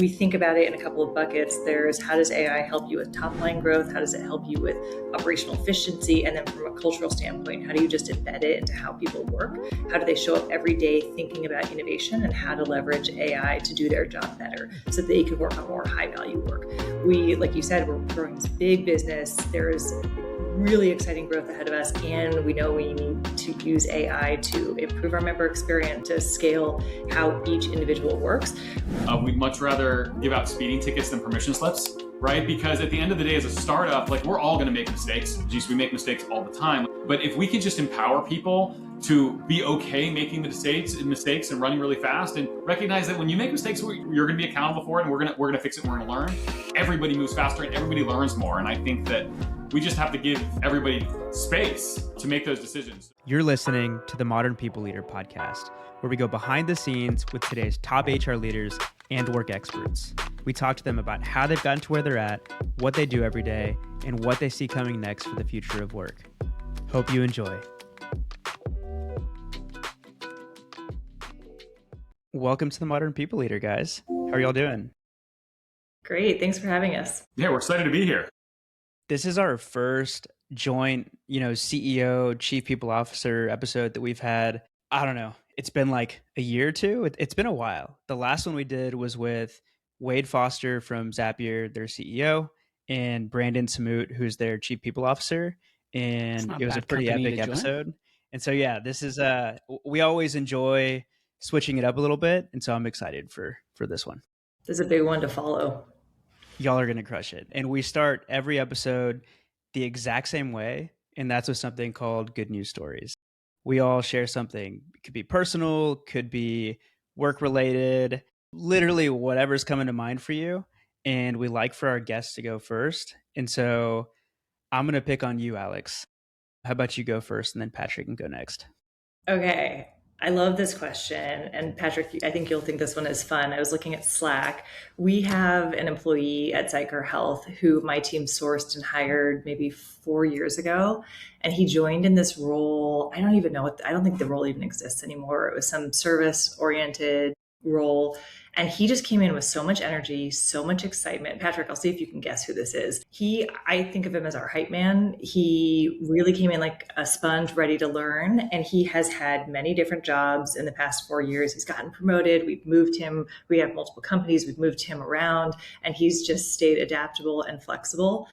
we think about it in a couple of buckets. There's how does AI help you with top line growth? How does it help you with operational efficiency? And then from a cultural standpoint, how do you just embed it into how people work? How do they show up every day thinking about innovation and how to leverage AI to do their job better so they can work on more high value work? We, like you said, we're growing this big business. There's really exciting growth ahead of us, and we know we need to use AI to improve our member experience, to scale how each individual works. We'd much rather give out speeding tickets than permission slips, right? Because at the end of the day, as a startup, like, we're all going to make mistakes. Geez, we make mistakes all the time. But if we can just empower people to be okay making the mistakes and running really fast, and recognize that when you make mistakes, you're going to be accountable for it, and we're going to fix it, and we're going to learn. Everybody moves faster and everybody learns more. And I think that we just have to give everybody space to make those decisions. You're listening to the Modern People Leader podcast, where we go behind the scenes with today's top HR leaders and work experts. We talk to them about how they've gotten to where they're at, what they do every day, and what they see coming next for the future of work. Hope you enjoy. Welcome to the Modern People Leader, guys. How are y'all doing? Great. Thanks for having us. Yeah, we're excited to be here. This is our first joint, CEO, Chief People Officer episode that we've had. I don't know. It's been like a year or two. It's been a while. The last one we did was with Wade Foster from Zapier, their CEO, and Brandon Samut, who's their Chief People Officer. And it was a pretty epic episode. And so, yeah, this is, we always enjoy switching it up a little bit. And so I'm excited for this one. This is a big one to follow. Y'all are going to crush it. And we start every episode the exact same way. And that's with something called Good News Stories. We all share something. It could be personal, could be work related, literally whatever's coming to mind for you. And we like for our guests to go first. And so I'm going to pick on you, Alex. How about you go first and then Patrick can go next? Okay. I love this question. And Patrick, I think you'll think this one is fun. I was looking at Slack. We have an employee at Sidecar Health who my team sourced and hired maybe 4 years ago. And he joined in this role. I don't even know I don't think the role even exists anymore. It was some service-oriented role. And he just came in with so much energy, so much excitement. Patrick, I'll see if you can guess who this is. I think of him as our hype man. He really came in like a sponge, ready to learn. And he has had many different jobs in the past 4 years. He's gotten promoted. We've moved him. We have multiple companies. We've moved him around, and he's just stayed adaptable and flexible.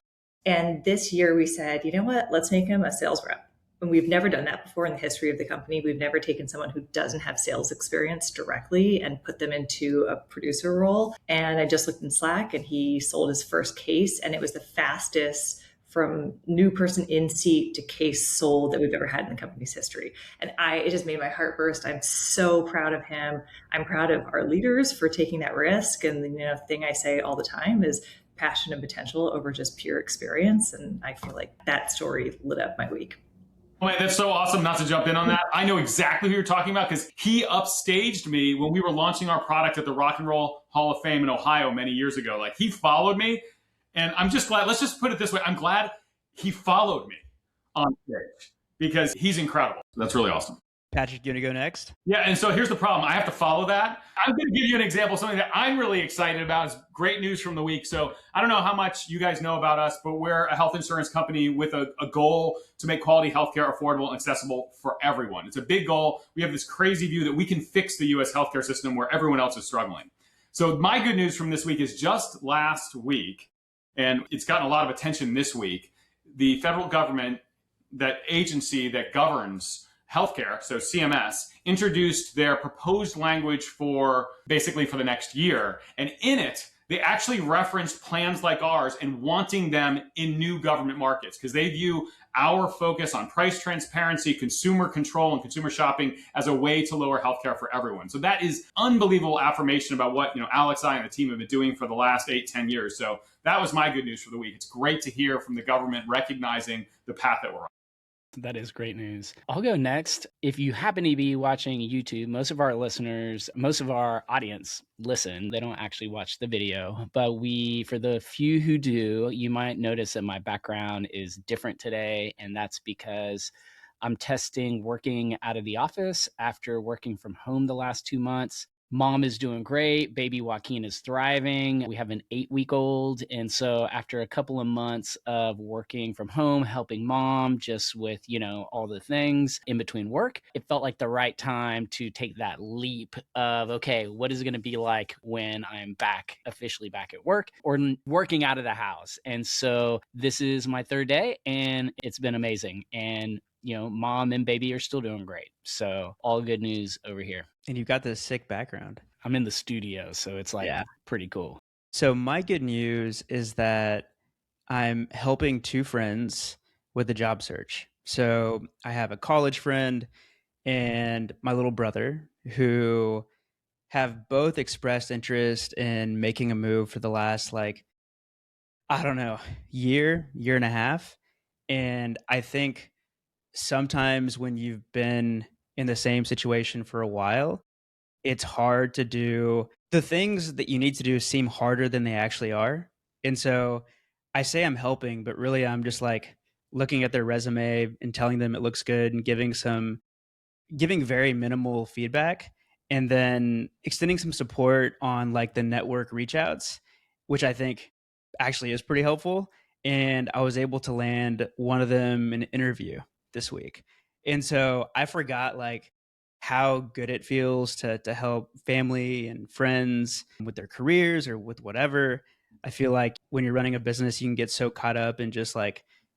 And this year we said, you know what, let's make him a sales rep. And we've never done that before in the history of the company. We've never taken someone who doesn't have sales experience directly and put them into a producer role. And I just looked in Slack and he sold his first case, and it was the fastest from new person in seat to case sold that we've ever had in the company's history. And it just made my heart burst. I'm so proud of him. I'm proud of our leaders for taking that risk. And the thing I say all the time is passion and potential over just pure experience. And I feel like that story lit up my week. Oh, man, that's so awesome. Not to jump in on that. I know exactly who you're talking about because he upstaged me when we were launching our product at the Rock and Roll Hall of Fame in Ohio many years ago. Like, he followed me, and I'm just glad. Let's just put it this way. I'm glad he followed me on stage because he's incredible. That's really awesome. Patrick, you want to go next? Yeah, and so here's the problem. I have to follow that. I'm going to give you an example, something that I'm really excited about. It's great news from the week. So I don't know how much you guys know about us, but we're a health insurance company with a goal to make quality healthcare affordable and accessible for everyone. It's a big goal. We have this crazy view that we can fix the U.S. healthcare system where everyone else is struggling. So my good news from this week is just last week, and it's gotten a lot of attention this week, the federal government, that agency that governs healthcare, so CMS, introduced their proposed language for the next year. And in it, they actually referenced plans like ours and wanting them in new government markets because they view our focus on price transparency, consumer control, and consumer shopping as a way to lower healthcare for everyone. So that is unbelievable affirmation about what Alex, I, and the team have been doing for the last 8-10 years. So that was my good news for the week. It's great to hear from the government recognizing the path that we're on. That is great news. I'll go next. If you happen to be watching YouTube, most of our listeners, most of our audience listen. They don't actually watch the video, but for the few who do, you might notice that my background is different today. And that's because I'm testing working out of the office after working from home the last 2 months. Mom is doing great. Baby Joaquin is thriving. We have an 8-week-old. And so after a couple of months of working from home, helping mom just with, all the things in between work, it felt like the right time to take that leap of, okay, what is it going to be like when I'm officially back at work or working out of the house? And so this is my third day and it's been amazing. And mom and baby are still doing great. So all good news over here. And you've got this sick background. I'm in the studio, so it's like pretty cool. So my good news is that I'm helping two friends with the job search. So I have a college friend and my little brother who have both expressed interest in making a move for the last, I don't know, year and a half. And I think sometimes when you've been in the same situation for a while, it's hard to do the things that you need to do seem harder than they actually are. And so I say I'm helping, but really I'm just looking at their resume and telling them it looks good and giving very minimal feedback and then extending some support on the network reach outs, which I think actually is pretty helpful. And I was able to land one of them in an interview this week. And so I forgot how good it feels to help family and friends with their careers or with whatever. I feel like when you're running a business, you can get so caught up in just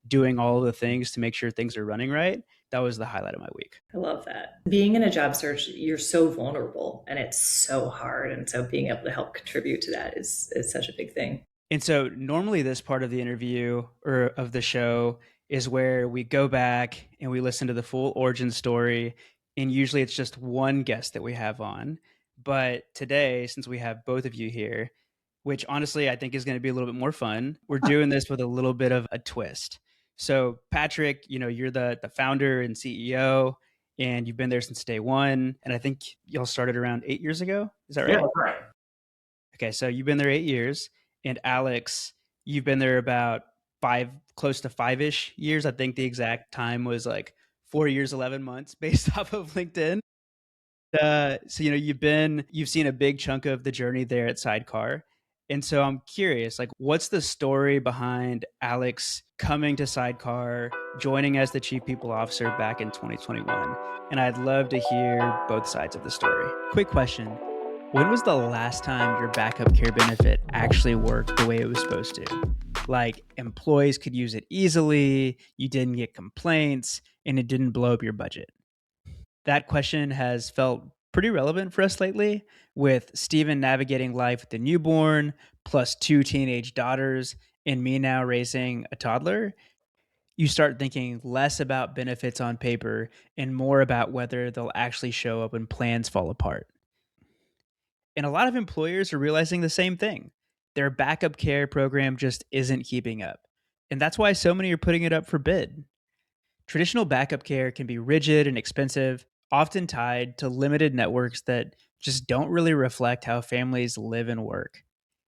doing all the things to make sure things are running right. That was the highlight of my week. I love that. Being in a job search, you're so vulnerable and it's so hard. And so being able to help contribute to that is such a big thing. And so normally this part of the interview or of the show is where we go back and we listen to the full origin story. And usually it's just one guest that we have on. But today, since we have both of you here, which honestly I think is going to be a little bit more fun, we're doing this with a little bit of a twist. So Patrick, you're the founder and CEO, and you've been there since day one. And I think y'all started around 8 years ago. Is that right? Yeah, that's right. Okay, so you've been there 8 years. And Alex, you've been there about close to 5-ish years. I think the exact time was 4 years, 11 months based off of LinkedIn. So, you've seen a big chunk of the journey there at Sidecar. And so I'm curious, what's the story behind Alex coming to Sidecar, joining as the Chief People Officer back in 2021? And I'd love to hear both sides of the story. Quick question. When was the last time your backup care benefit actually worked the way it was supposed to? Employees could use it easily, you didn't get complaints, and it didn't blow up your budget. That question has felt pretty relevant for us lately, with Steven navigating life with a newborn, plus 2 teenage daughters, and me now raising a toddler. You start thinking less about benefits on paper and more about whether they'll actually show up when plans fall apart. And a lot of employers are realizing the same thing. Their backup care program just isn't keeping up. And that's why so many are putting it up for bid. Traditional backup care can be rigid and expensive, often tied to limited networks that just don't really reflect how families live and work,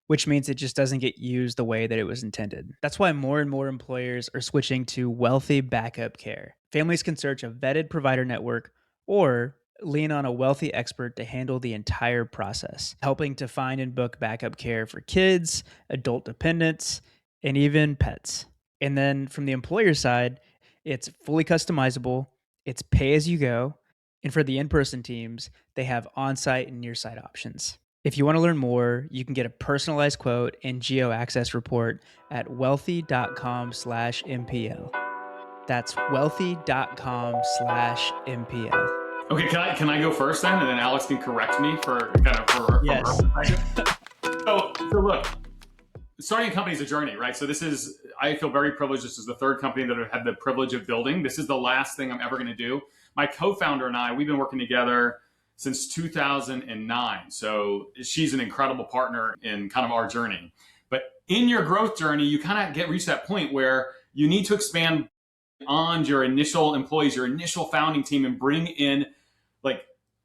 which means it just doesn't get used the way that it was intended. That's why more and more employers are switching to wealthy backup care. Families can search a vetted provider network or lean on a wealthy expert to handle the entire process, helping to find and book backup care for kids, adult dependents, and even pets. And then from the employer side, it's fully customizable, it's pay as you go, and for the in-person teams, they have on-site and near-site options. If you want to learn more, you can get a personalized quote and geo-access report at wealthy.com/MPL. That's wealthy.com/MPL. Okay, can I go first then, and then Alex can correct me for kind of for Yes. So look, starting a company is a journey, right? So I feel very privileged. This is the third company that I've had the privilege of building. This is the last thing I'm ever going to do. My co-founder and I, we've been working together since 2009. So she's an incredible partner in kind of our journey. But in your growth journey, you kind of reach that point where you need to expand beyond your initial employees, your initial founding team, and bring in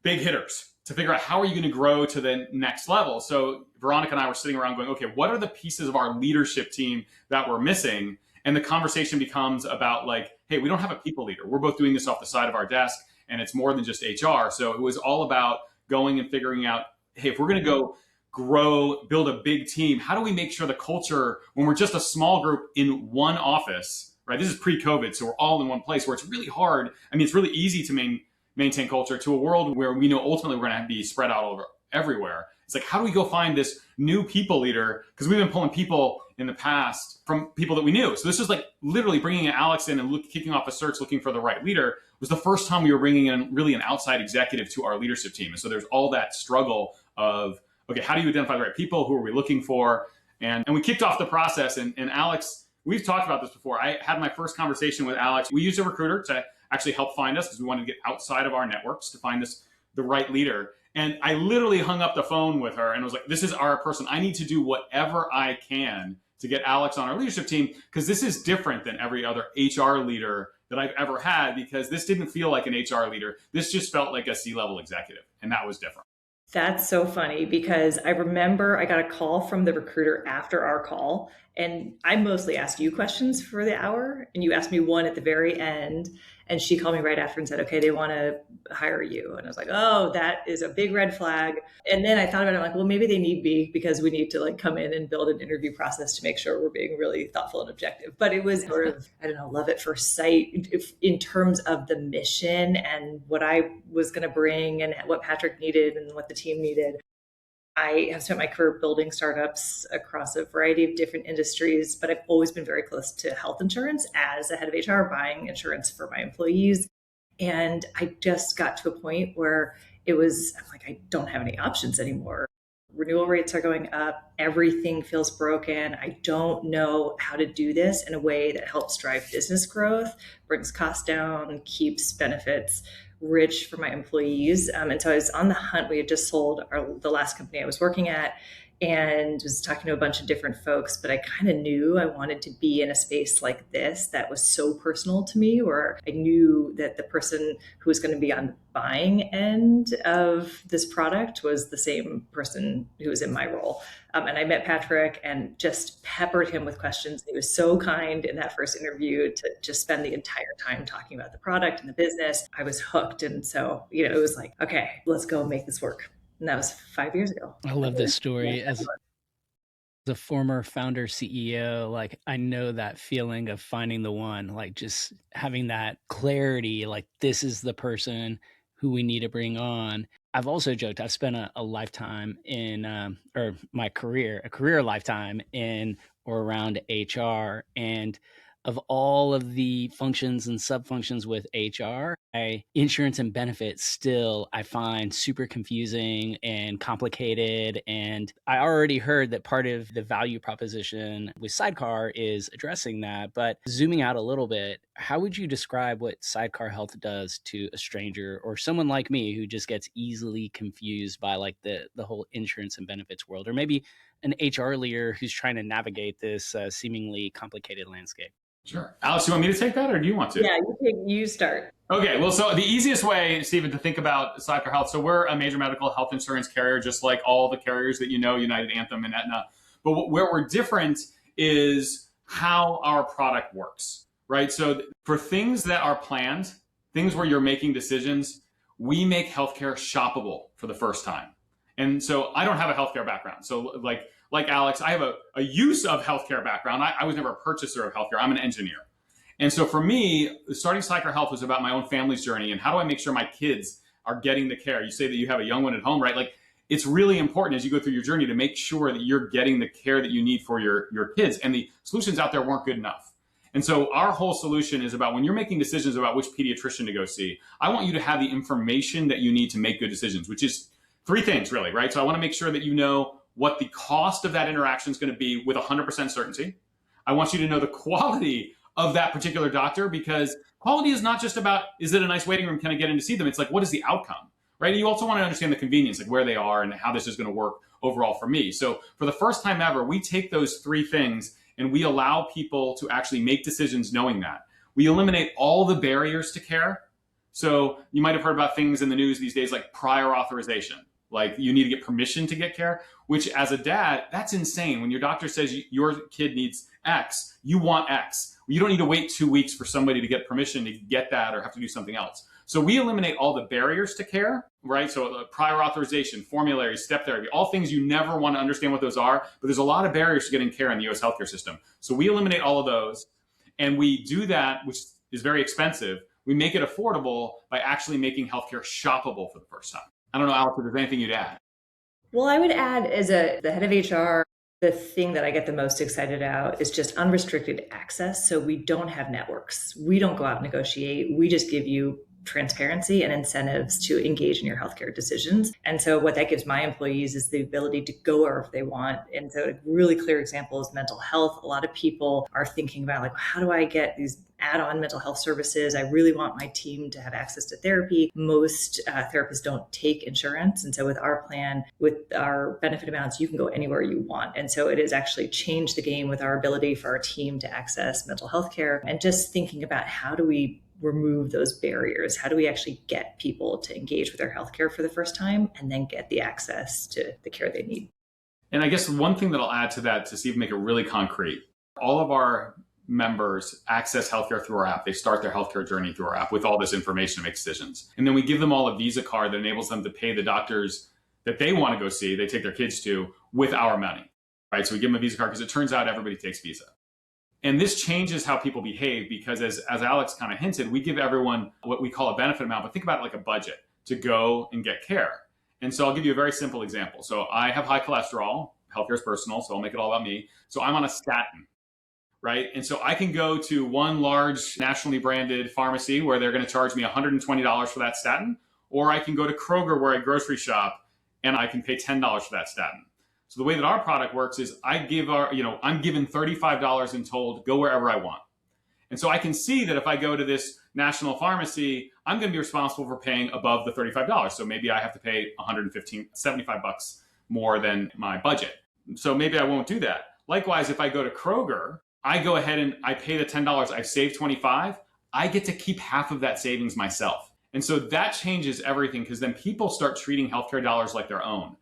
big hitters to figure out how are you going to grow to the next level. So Veronica and I were sitting around going, okay, what are the pieces of our leadership team that we're missing? And the conversation becomes about hey, we don't have a people leader. We're both doing this off the side of our desk, and it's more than just HR. So it was all about going and figuring out hey, if we're going to go grow, build a big team, how do we make sure the culture, when we're just a small group in one office, right? This is pre-COVID, so we're all in one place where it's really hard. I mean, it's really easy to maintain culture to a world where we know ultimately we're going to be spread out over everywhere. It's like, how do we go find this new people leader? Because we've been pulling people in the past from people that we knew. So this is like literally bringing Alex in and kicking off a search looking for the right leader was the first time we were bringing in really an outside executive to our leadership team. And so there's all that struggle of, okay, how do you identify the right people? Who are we looking for? And we kicked off the process. And Alex, we've talked about this before. I had my first conversation with Alex. We used a recruiter to actually help find us because we wanted to get outside of our networks to find the right leader. And I literally hung up the phone with her and was like, this is our person. I need to do whatever I can to get Alex on our leadership team, because this is different than every other HR leader that I've ever had, because this didn't feel like an HR leader. This just felt like a C-level executive, and that was different. That's so funny, because I remember I got a call from the recruiter after our call, and I mostly asked you questions for the hour, and you asked me one at the very end, and she called me right after and said, okay, they want to hire you. And I was like, oh, that is a big red flag. And then I thought about it, I'm like, well, maybe they need me because we need to like come in and build an interview process to make sure we're being really thoughtful and objective. But it was sort of, I don't know, love at first sight in terms of the mission and what I was going to bring and what Patrick needed and what the team needed. I have spent my career building startups across a variety of different industries, but I've always been very close to health insurance as a head of HR, buying insurance for my employees. And I just got to a point where I'm like, I don't have any options anymore. Renewal rates are going up. Everything feels broken. I don't know how to do this in a way that helps drive business growth, brings costs down, keeps benefits rich for my employees. And so I was on the hunt. We had just sold the last company I was working at and was talking to a bunch of different folks, but I kind of knew I wanted to be in a space like this that was so personal to me, where I knew that the person who was going to be on the buying end of this product was the same person who was in my role. And I met Patrick and just peppered him with questions. He was so kind in that first interview to just spend the entire time talking about the product and the business. I was hooked. And so, it was like, okay, let's go make this work. And that was 5 years ago. I love this story. As a former founder CEO, like I know that feeling of finding the one, like just having that clarity, like this is the person who we need to bring on. I've also joked, I've spent a lifetime in, or my career, a career lifetime in or around HR. And of all of the functions and sub-functions with HR, insurance and benefits still I find super confusing and complicated. And I already heard that part of the value proposition with Sidecar is addressing that. But zooming out a little bit, how would you describe what Sidecar Health does to a stranger or someone like me who just gets easily confused by like the whole insurance and benefits world, or maybe an HR leader who's trying to navigate this seemingly complicated landscape? Sure. Alex, you want me to take that, or do you want to? Yeah, you start. Okay, well, so the easiest way, Stephen, to think about Sidecar Health, so we're a major medical health insurance carrier, just like all the carriers that you know, United, Anthem, and Aetna. But where we're different is how our product works, right? So for things that are planned, things where you're making decisions, we make healthcare shoppable for the first time. And so I don't have a healthcare background. So like Alex, I have a use of healthcare background. I was never a purchaser of healthcare. I'm an engineer. And so for me, starting Sidecar Health was about my own family's journey and how do I make sure my kids are getting the care? You say that you have a young one at home, right? Like it's really important as you go through your journey to make sure that you're getting the care that you need for your kids. And the solutions out there weren't good enough. And so our whole solution is about when you're making decisions about which pediatrician to go see, I want you to have the information that you need to make good decisions, which is three things really, right? So I want to make sure that you know what the cost of that interaction is going to be with 100% certainty. I want you to know the quality of that particular doctor, because quality is not just about, is it a nice waiting room? Can I get in to see them? It's like, what is the outcome, right? You also want to understand the convenience, like where they are and how this is going to work overall for me. So for the first time ever, we take those three things and we allow people to actually make decisions knowing that. We eliminate all the barriers to care. So you might have heard about things in the news these days like prior authorization. Like you need to get permission to get care, which as a dad, that's insane. When your doctor says your kid needs X, you want X. You don't need to wait 2 weeks for somebody to get permission to get that or have to do something else. So we eliminate all the barriers to care, right? So prior authorization, formulary, step therapy, all things you never want to understand what those are, but there's a lot of barriers to getting care in the US healthcare system. So we eliminate all of those, and we do that, which is very expensive. We make it affordable by actually making healthcare shoppable for the first time. I don't know, Alex, if there's anything you'd add. Well, I would add, as the head of HR, the thing that I get the most excited about is just unrestricted access. So we don't have networks. We don't go out and negotiate. We just give you transparency and incentives to engage in your healthcare decisions. And so what that gives my employees is the ability to go wherever they want. And so a really clear example is mental health. A lot of people are thinking about, like, how do I get these add-on mental health services? I really want my team to have access to therapy. Most therapists don't take insurance. And so with our plan, with our benefit amounts, you can go anywhere you want. And so it has actually changed the game with our ability for our team to access mental health care, and just thinking about how do we remove those barriers? How do we actually get people to engage with their healthcare for the first time and then get the access to the care they need? And I guess one thing that I'll add to that, to see if make it really concrete, all of our members access healthcare through our app. They start their healthcare journey through our app with all this information to make decisions. And then we give them all a Visa card that enables them to pay the doctors that they want to go see, they take their kids to, with our money, right? So we give them a Visa card because it turns out everybody takes Visa. And this changes how people behave because, as Alex kind of hinted, we give everyone what we call a benefit amount, but think about it like a budget to go and get care. And so I'll give you a very simple example. So I have high cholesterol, healthcare is personal, so I'll make it all about me. So I'm on a statin, right? And so I can go to one large nationally branded pharmacy where they're going to charge me $120 for that statin, or I can go to Kroger where I grocery shop and I can pay $10 for that statin. So the way that our product works is I'm given $35 and told go wherever I want. And so I can see that if I go to this national pharmacy, I'm going to be responsible for paying above the $35. So maybe I have to pay $75 more than my budget. So maybe I won't do that. Likewise, if I go to Kroger, I go ahead and I pay the $10. I've saved $25. I get to keep half of that savings myself. And so that changes everything, because then people start treating healthcare dollars like their own.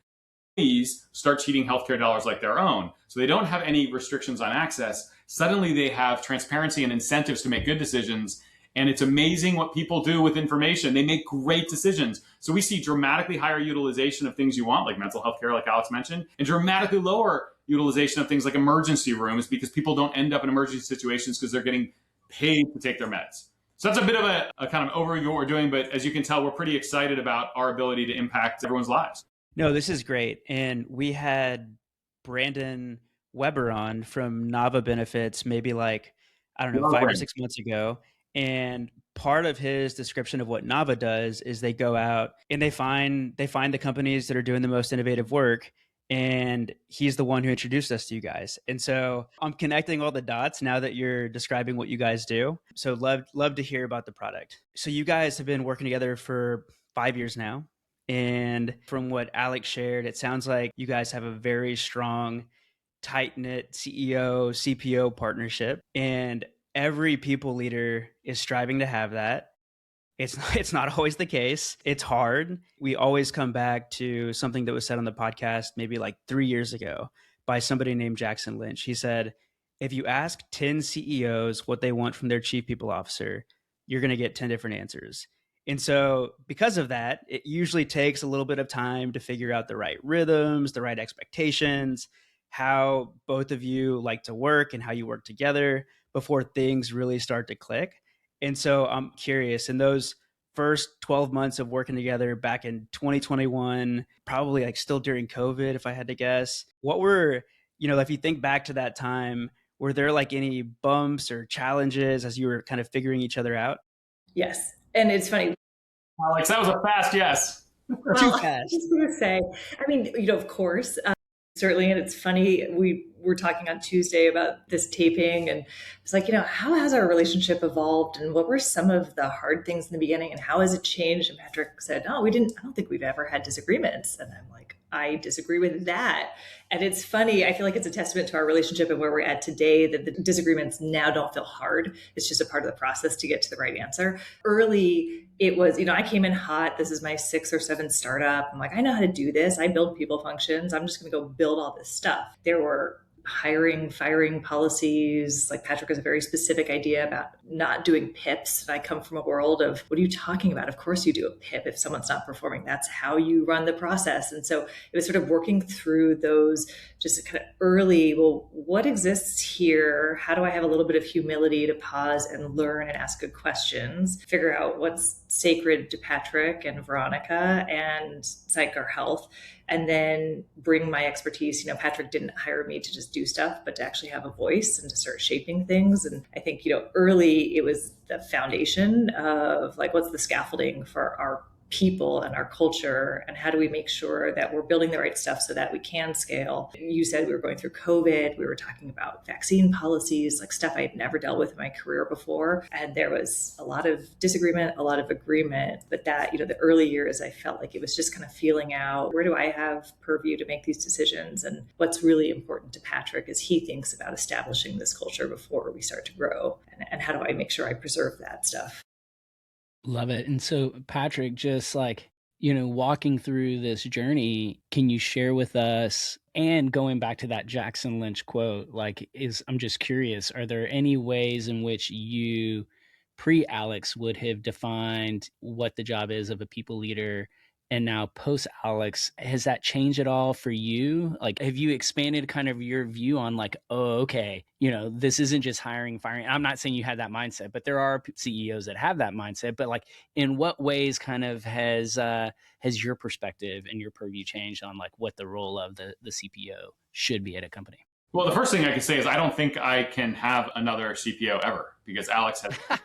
Start treating healthcare dollars like their own. So they don't have any restrictions on access. Suddenly they have transparency and incentives to make good decisions. And it's amazing what people do with information. They make great decisions. So we see dramatically higher utilization of things you want, like mental health care, like Alex mentioned, and dramatically lower utilization of things like emergency rooms, because people don't end up in emergency situations because they're getting paid to take their meds. So that's a bit of a kind of overview of what we're doing. But as you can tell, we're pretty excited about our ability to impact everyone's lives. No, this is great. And we had Brandon Weber on from Nava Benefits maybe like, I don't know, 5 or 6 months ago. And part of his description of what Nava does is they go out and they find the companies that are doing the most innovative work. And he's the one who introduced us to you guys. And so I'm connecting all the dots now that you're describing what you guys do. So love to hear about the product. So you guys have been working together for 5 years now. And from what Alex shared, it sounds like you guys have a very strong, tight-knit CEO, CPO partnership. And every people leader is striving to have that. It's not always the case. It's hard. We always come back to something that was said on the podcast maybe like 3 years ago by somebody named Jackson Lynch. He said, if you ask 10 CEOs what they want from their chief people officer, you're going to get 10 different answers. And so because of that, it usually takes a little bit of time to figure out the right rhythms, the right expectations, how both of you like to work and how you work together before things really start to click. And so I'm curious, in those first 12 months of working together back in 2021, probably like still during COVID, if I had to guess, what were, if you think back to that time, were there like any bumps or challenges as you were kind of figuring each other out? Yes. And it's funny. Alex, that was a fast yes. Too fast. I was going to say, of course, certainly. And it's funny, we were talking on Tuesday about this taping, and it's like, how has our relationship evolved, and what were some of the hard things in the beginning, and how has it changed? And Patrick said, I don't think we've ever had disagreements. And I'm like, I disagree with that. And it's funny, I feel like it's a testament to our relationship and where we're at today that the disagreements now don't feel hard. It's just a part of the process to get to the right answer. Early, it was, I came in hot. This is my 6th or 7th startup. I'm like, I know how to do this. I build people functions. I'm just going to go build all this stuff. There were hiring, firing policies. Like Patrick has a very specific idea about not doing PIPs. And I come from a world of, what are you talking about? Of course you do a PIP if someone's not performing. That's how you run the process. And so it was sort of working through those just kind of early, well, what exists here? How do I have a little bit of humility to pause and learn and ask good questions, figure out what's sacred to Patrick and Veronica and Sidecar Health, and then bring my expertise. Patrick didn't hire me to just do stuff, but to actually have a voice and to start shaping things. And I think, early it was the foundation of like, what's the scaffolding for our people and our culture, and how do we make sure that we're building the right stuff so that we can scale. You said we were going through COVID. We were talking about vaccine policies, like stuff I had never dealt with in my career before. And there was a lot of disagreement, a lot of agreement, but that, the early years, I felt like it was just kind of feeling out, where do I have purview to make these decisions? And what's really important to Patrick is he thinks about establishing this culture before we start to grow. And how do I make sure I preserve that stuff? Love it. And so, Patrick, just like, walking through this journey, can you share with us, and going back to that Jackson Lynch quote, I'm just curious, are there any ways in which you, pre-Alex, would have defined what the job is of a people leader? And now post-Alex, has that changed at all for you? Like, have you expanded kind of your view on like, oh, okay, this isn't just hiring, firing. I'm not saying you had that mindset, but there are CEOs that have that mindset. But like, in what ways kind of has your perspective and your purview changed on like what the role of the CPO should be at a company? Well, the first thing I can say is I don't think I can have another CPO ever, because Alex has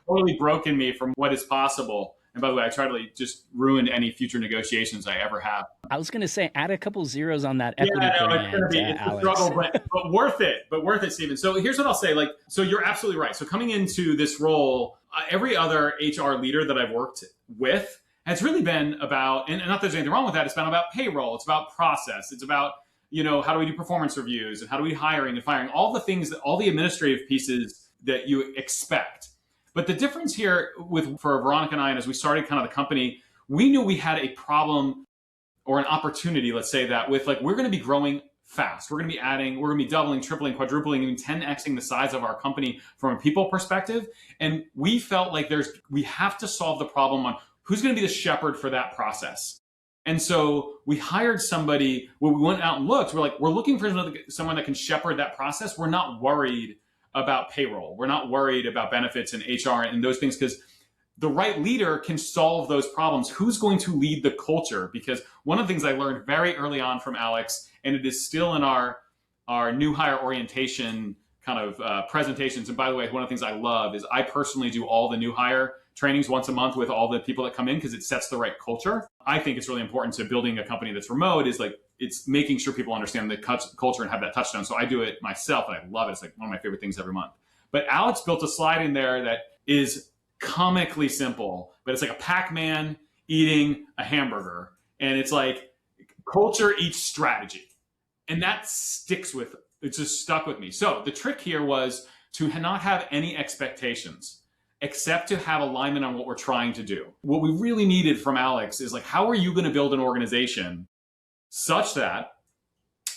totally broken me from what is possible. And by the way, I try to just ruin any future negotiations I ever have. I was going to say, add a couple zeros on that equity plan, it's a struggle, but worth it. But worth it, Stephen. So here's what I'll say. So you're absolutely right. So coming into this role, every other HR leader that I've worked with has really been about, and not that there's anything wrong with that, it's been about payroll. It's about process. It's about, how do we do performance reviews, and how do we hiring and firing, all the things, all the administrative pieces that you expect. But the difference here for Veronica and I, and as we started kind of the company, we knew we had a problem or an opportunity, let's say that, with like, we're going to be growing fast. We're going to be adding, we're going to be doubling, tripling, quadrupling, even 10xing the size of our company from a people perspective. And we felt like we have to solve the problem on who's going to be the shepherd for that process. And so we hired somebody. When we went out and looked, we're looking for someone that can shepherd that process. We're not worried about payroll. We're not worried about benefits and HR and those things, because the right leader can solve those problems. Who's going to lead the culture? Because one of the things I learned very early on from Alex, and it is still in our new hire orientation kind of presentations. And by the way, one of the things I love is I personally do all the new hire trainings once a month with all the people that come in, because it sets the right culture. I think it's really important to building a company that's remote, is like, it's making sure people understand the culture and have that touchdown. So I do it myself and I love it. It's like one of my favorite things every month. But Alex built a slide in there that is comically simple, but it's like a Pac-Man eating a hamburger. And it's like, culture eats strategy. And that it's just stuck with me. So the trick here was to not have any expectations, except to have alignment on what we're trying to do. What we really needed from Alex is like, how are you going to build an organization such that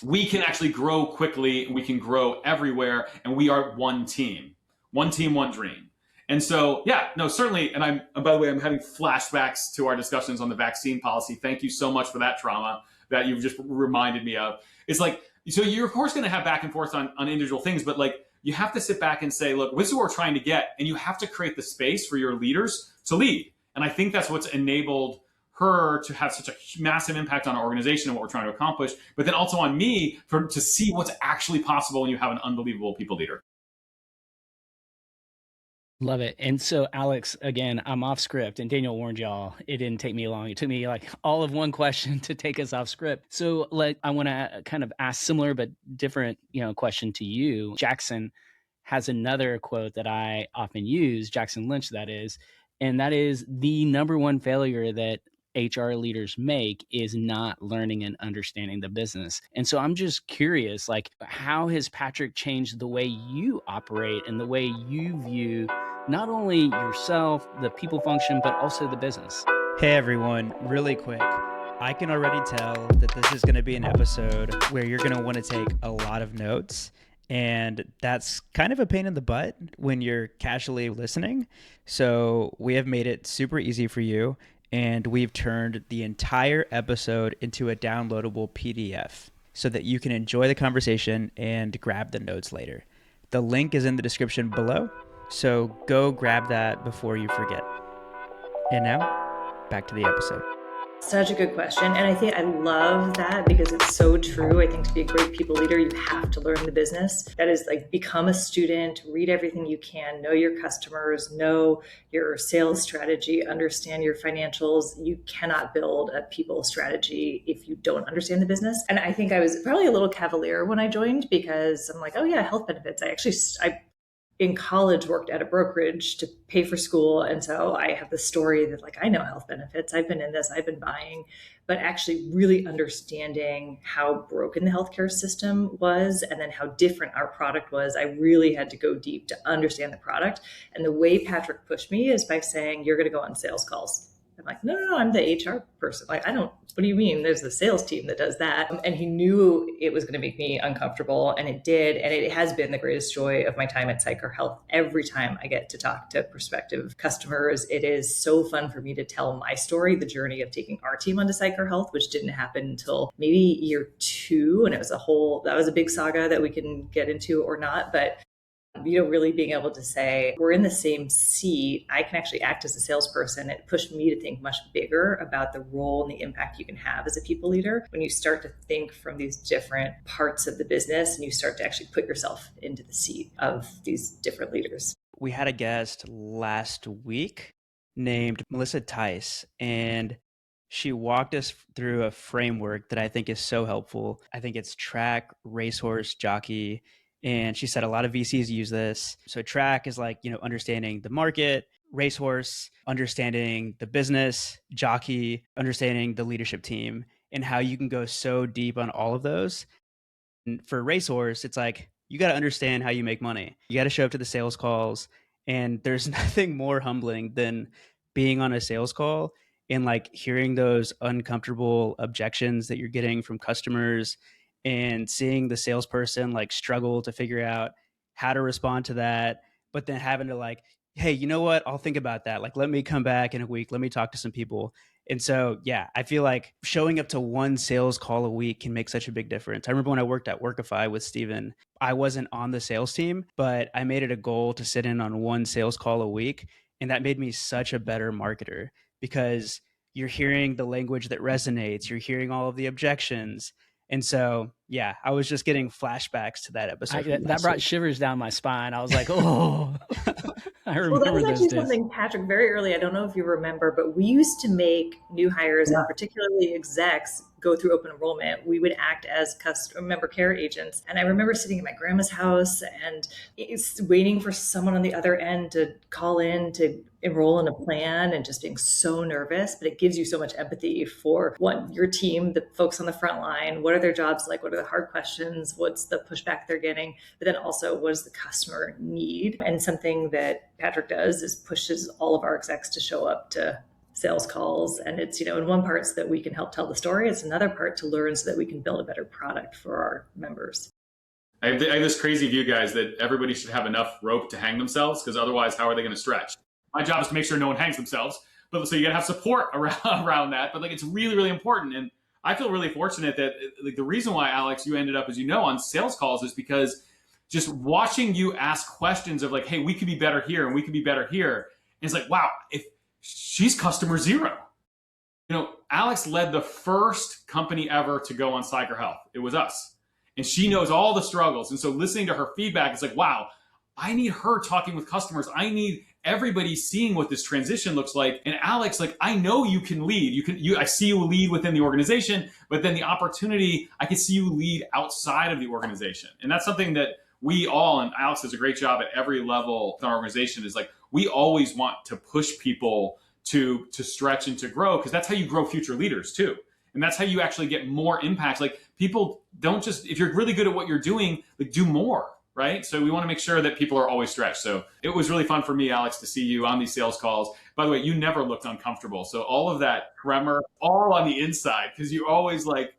we can actually grow quickly, we can grow everywhere, and we are one team, one dream. And so, certainly. And by the way, I'm having flashbacks to our discussions on the vaccine policy. Thank you so much for that trauma that you've just reminded me of. It's like, so you're of course going to have back and forth on individual things, but like, you have to sit back and say, look, this is what we're trying to get. And you have to create the space for your leaders to lead. And I think that's what's enabled her to have such a massive impact on our organization and what we're trying to accomplish, but then also on me to see what's actually possible when you have an unbelievable people leader. Love it. And so, Alex, again, I'm off script, and Daniel warned y'all, it didn't take me long. It took me like all of one question to take us off script. So I want to kind of ask similar but different, question to you. Jackson has another quote that I often use, Jackson Lynch, that is, and that is, the number one failure that HR leaders make is not learning and understanding the business. And so I'm just curious, like, how has Patrick changed the way you operate and the way you view not only yourself, the people function, but also the business? Hey everyone, really quick. I can already tell that this is going to be an episode where you're going to want to take a lot of notes. And that's kind of a pain in the butt when you're casually listening. So we have made it super easy for you. And we've turned the entire episode into a downloadable PDF so that you can enjoy the conversation and grab the notes later. The link is in the description below. So go grab that before you forget. And now, back to the episode. Such a good question. And I think I love that because it's so true. I think to be a great people leader, you have to learn the business. That is like become a student, read everything you can, know your customers, know your sales strategy, understand your financials. You cannot build a people strategy if you don't understand the business. And I think I was probably a little cavalier when I joined because I'm like, oh yeah, health benefits. I in college worked at a brokerage to pay for school. And so I have the story that like, I know health benefits. I've been in this, I've been buying, but actually really understanding how broken the healthcare system was and then how different our product was. I really had to go deep to understand the product. And the way Patrick pushed me is by saying, you're going to go on sales calls. I'm like, no, I'm the HR person. Like, what do you mean? There's the sales team that does that. And he knew it was going to make me uncomfortable, and it did. And it has been the greatest joy of my time at Sidecar Health. Every time I get to talk to prospective customers, it is so fun for me to tell my story, the journey of taking our team onto Sidecar Health, which didn't happen until maybe year 2. And it was that was a big saga that we can get into or not. But really being able to say, we're in the same seat. I can actually act as a salesperson. It pushed me to think much bigger about the role and the impact you can have as a people leader when you start to think from these different parts of the business and you start to actually put yourself into the seat of these different leaders. We had a guest last week named Melissa Tice, and she walked us through a framework that I think is so helpful. I think it's track, racehorse, jockey. And she said a lot of VCs use this. So track is like, understanding the market, racehorse, understanding the business, jockey, understanding the leadership team, and how you can go so deep on all of those. And for racehorse, it's like, you got to understand how you make money. You got to show up to the sales calls. And there's nothing more humbling than being on a sales call and like hearing those uncomfortable objections that you're getting from customers and seeing the salesperson like struggle to figure out how to respond to that, but then having to like, hey, you know what? I'll think about that. Like, let me come back in a week. Let me talk to some people. And so, yeah, I feel like showing up to one sales call a week can make such a big difference. I remember when I worked at Workify with Steven, I wasn't on the sales team, but I made it a goal to sit in on one sales call a week. And that made me such a better marketer because you're hearing the language that resonates. You're hearing all of the objections. And so, yeah, I was just getting flashbacks to that episode. That brought shivers down my spine. I was like, oh, I remember that was those actually days. Something, Patrick, very early, I don't know if you remember, but we used to make new hires and particularly execs go through open enrollment. We would act as member care agents. And I remember sitting in my grandma's house and waiting for someone on the other end to call in to enroll in a plan and just being so nervous. But it gives you so much empathy for your team, the folks on the front line. What are their jobs like? What are the hard questions? What's the pushback they're getting? But then also, what does the customer need? And something that Patrick does is pushes all of our execs to show up to sales calls. And it's, in one part so that we can help tell the story. It's another part to learn so that we can build a better product for our members. I have this crazy view, guys, that everybody should have enough rope to hang themselves because otherwise, how are they going to stretch? My job is to make sure no one hangs themselves. But so you got to have support around that. But like, it's really, really important. And I feel really fortunate that like the reason why, Alex, you ended up, as you know, on sales calls is because just watching you ask questions of like, hey, we could be better here and we could be better here. And it's like, wow, if she's customer zero. Alex led the first company ever to go on Sidecar Health. It was us. And she knows all the struggles. And so listening to her feedback, it's like, wow, I need her talking with customers. I need everybody seeing what this transition looks like. And Alex, like, I know you can lead. I see you lead within the organization, but then the opportunity, I can see you lead outside of the organization. And that's something that we all, and Alex does a great job at every level of our organization, is like, we always want to push people to stretch and to grow, because that's how you grow future leaders too. And that's how you actually get more impact. Like, people don't just, if you're really good at what you're doing, like, do more, right? So we want to make sure that people are always stretched. So it was really fun for me, Alex, to see you on these sales calls. By the way, you never looked uncomfortable. So all of that tremor, all on the inside, because you always like,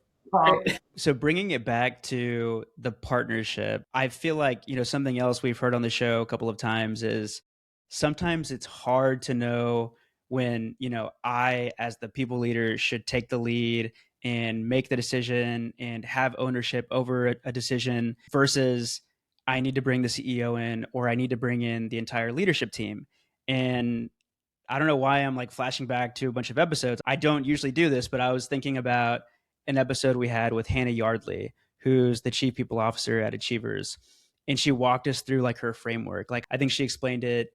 So bringing it back to the partnership, I feel like, something else we've heard on the show a couple of times is sometimes it's hard to know when, I as the people leader should take the lead and make the decision and have ownership over a decision versus I need to bring the CEO in or I need to bring in the entire leadership team. And I don't know why I'm like flashing back to a bunch of episodes. I don't usually do this, but I was thinking about an episode we had with Hannah Yardley, who's the chief people officer at Achievers. And she walked us through like her framework. Like I think she explained it.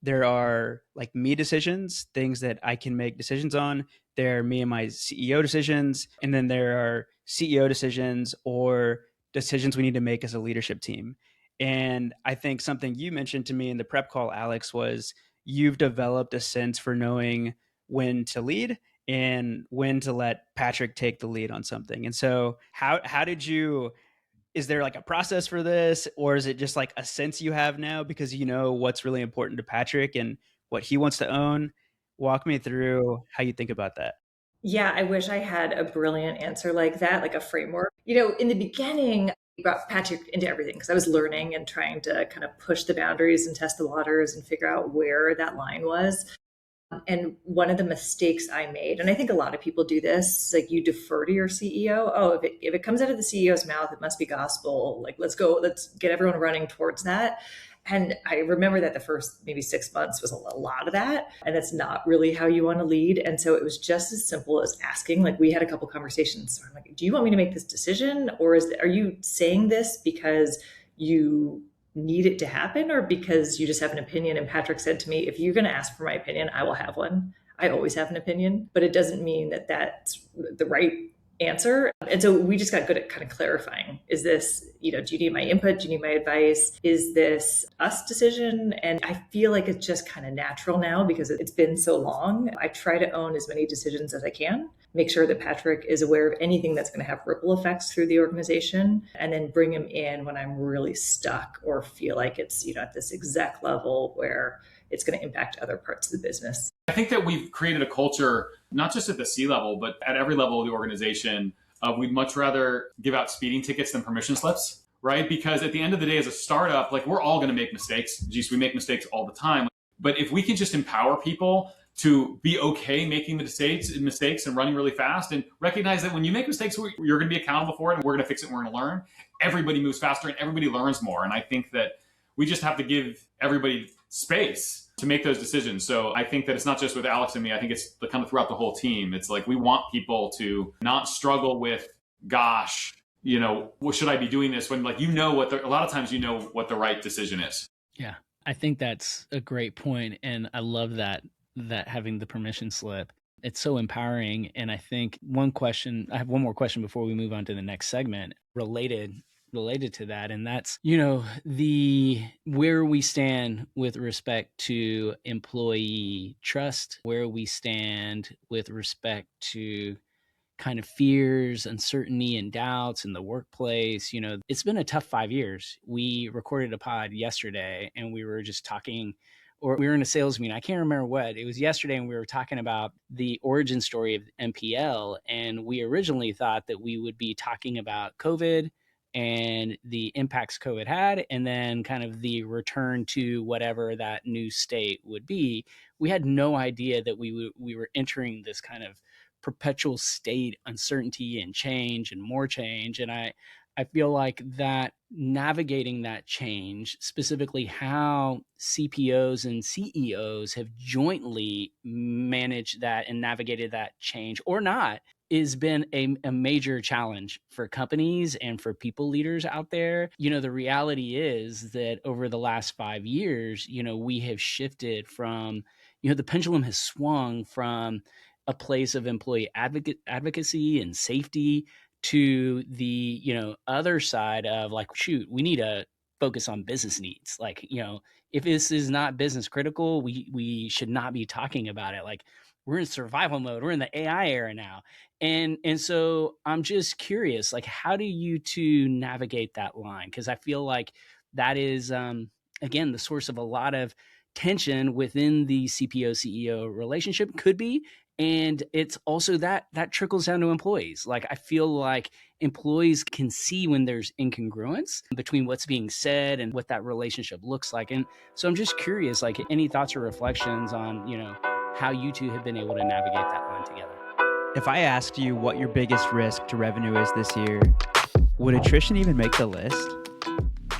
There are like me decisions, things that I can make decisions on. There are me and my CEO decisions. And then there are CEO decisions or decisions we need to make as a leadership team. And I think something you mentioned to me in the prep call, Alex, was you've developed a sense for knowing when to lead and when to let Patrick take the lead on something. And so how did you, is there like a process for this, or is it just like a sense you have now because you know what's really important to Patrick and what he wants to own? Walk me through how you think about that. Yeah, I wish I had a brilliant answer like that, like a framework. In the beginning, I brought Patrick into everything because I was learning and trying to kind of push the boundaries and test the waters and figure out where that line was. And one of the mistakes I made, and I think a lot of people do this, like you defer to your CEO. Oh, if it comes out of the CEO's mouth, it must be gospel. Like, let's get everyone running towards that. And I remember that the first maybe 6 months was a lot of that. And that's not really how you want to lead. And so it was just as simple as asking, like we had a couple conversations. I'm like, do you want me to make this decision? Or are you saying this because you need it to happen or because you just have an opinion? And Patrick said to me, if you're going to ask for my opinion, I will have one. I always have an opinion, but it doesn't mean that that's the right answer. And so we just got good at kind of clarifying, is this, do you need my input? Do you need my advice? Is this us decision? And I feel like it's just kind of natural now because it's been so long. I try to own as many decisions as I can, make sure that Patrick is aware of anything that's going to have ripple effects through the organization, and then bring him in when I'm really stuck or feel like it's, at this exec level where it's going to impact other parts of the business. I think that we've created a culture, not just at the C level, but at every level of the organization. We'd much rather give out speeding tickets than permission slips, right? Because at the end of the day, as a startup, like we're all going to make mistakes. Geez, we make mistakes all the time. But if we can just empower people to be okay making the mistakes and running really fast and recognize that when you make mistakes, you're going to be accountable for it and we're going to fix it and we're going to learn. Everybody moves faster and everybody learns more. And I think that we just have to give everybody space to make those decisions. So I think that it's not just with Alex and me. I think it's kind of throughout the whole team. It's like we want people to not struggle with, gosh, what should I be doing this when, like, a lot of times what the right decision is. Yeah, I think that's a great point, and I love that having the permission slip. It's so empowering. And I think I have one more question before we move on to the next segment related to that, and that's the where we stand with respect to employee trust, where we stand with respect to kind of fears, uncertainty, and doubts in the workplace. It's been a tough 5 years. We recorded a pod yesterday and we were just talking, or we were in a sales meeting. I can't remember what it was yesterday, and we were talking about the origin story of MPL. And we originally thought that we would be talking about COVID and the impacts COVID had, and then kind of the return to whatever that new state would be. We had no idea that we were entering this kind of perpetual state, uncertainty and change and more change. And I feel like that navigating that change, specifically how CPOs and CEOs have jointly managed that and navigated that change or not, has been a major challenge for companies and for people leaders out there. The reality is that over the last 5 years, we have shifted from, the pendulum has swung from a place of employee advocacy and safety to the, other side of like, shoot, we need to focus on business needs. Like, if this is not business critical, we should not be talking about it. Like, we're in survival mode. We're in the AI era now. And so I'm just curious, like, how do you two navigate that line? Because I feel like that is, again, the source of a lot of tension within the CPO CEO relationship, could be. And it's also that trickles down to employees. Like, I feel like employees can see when there's incongruence between what's being said and what that relationship looks like. And so I'm just curious, like, any thoughts or reflections on, how you two have been able to navigate that line together. If I asked you what your biggest risk to revenue is this year, would attrition even make the list?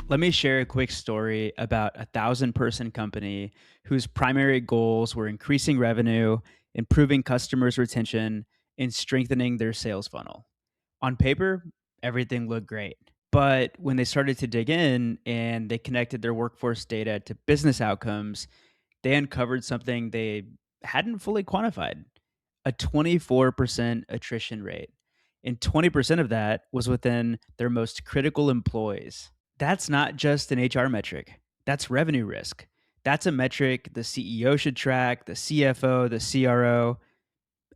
Let me share a quick story about a 1,000-person company whose primary goals were increasing revenue, improving customers' retention, and strengthening their sales funnel. On paper, everything looked great. But when they started to dig in and they connected their workforce data to business outcomes, they uncovered something they hadn't fully quantified: a 24% attrition rate. And 20% of that was within their most critical employees. That's not just an HR metric, that's revenue risk. That's a metric the CEO should track, the CFO, the CRO,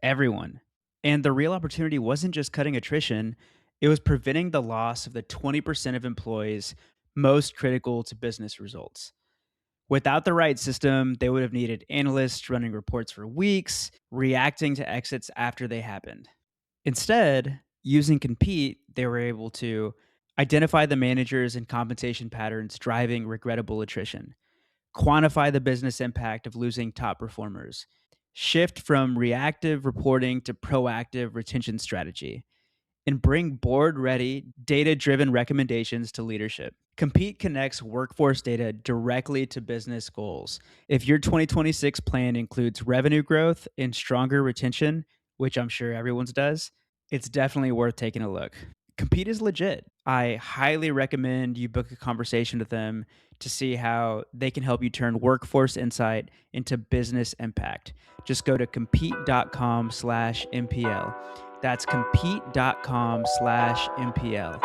everyone. And the real opportunity wasn't just cutting attrition, it was preventing the loss of the 20% of employees most critical to business results. Without the right system, they would have needed analysts running reports for weeks, reacting to exits after they happened. Instead, using Compete, they were able to identify the managers and compensation patterns driving regrettable attrition, quantify the business impact of losing top performers, shift from reactive reporting to proactive retention strategy, and bring board-ready, data-driven recommendations to leadership. Compete connects workforce data directly to business goals. If your 2026 plan includes revenue growth and stronger retention, which I'm sure everyone's does, it's definitely worth taking a look. Compete is legit. I highly recommend you book a conversation with them to see how they can help you turn workforce insight into business impact. Just go to compete.com/MPL. That's compete.com/MPL.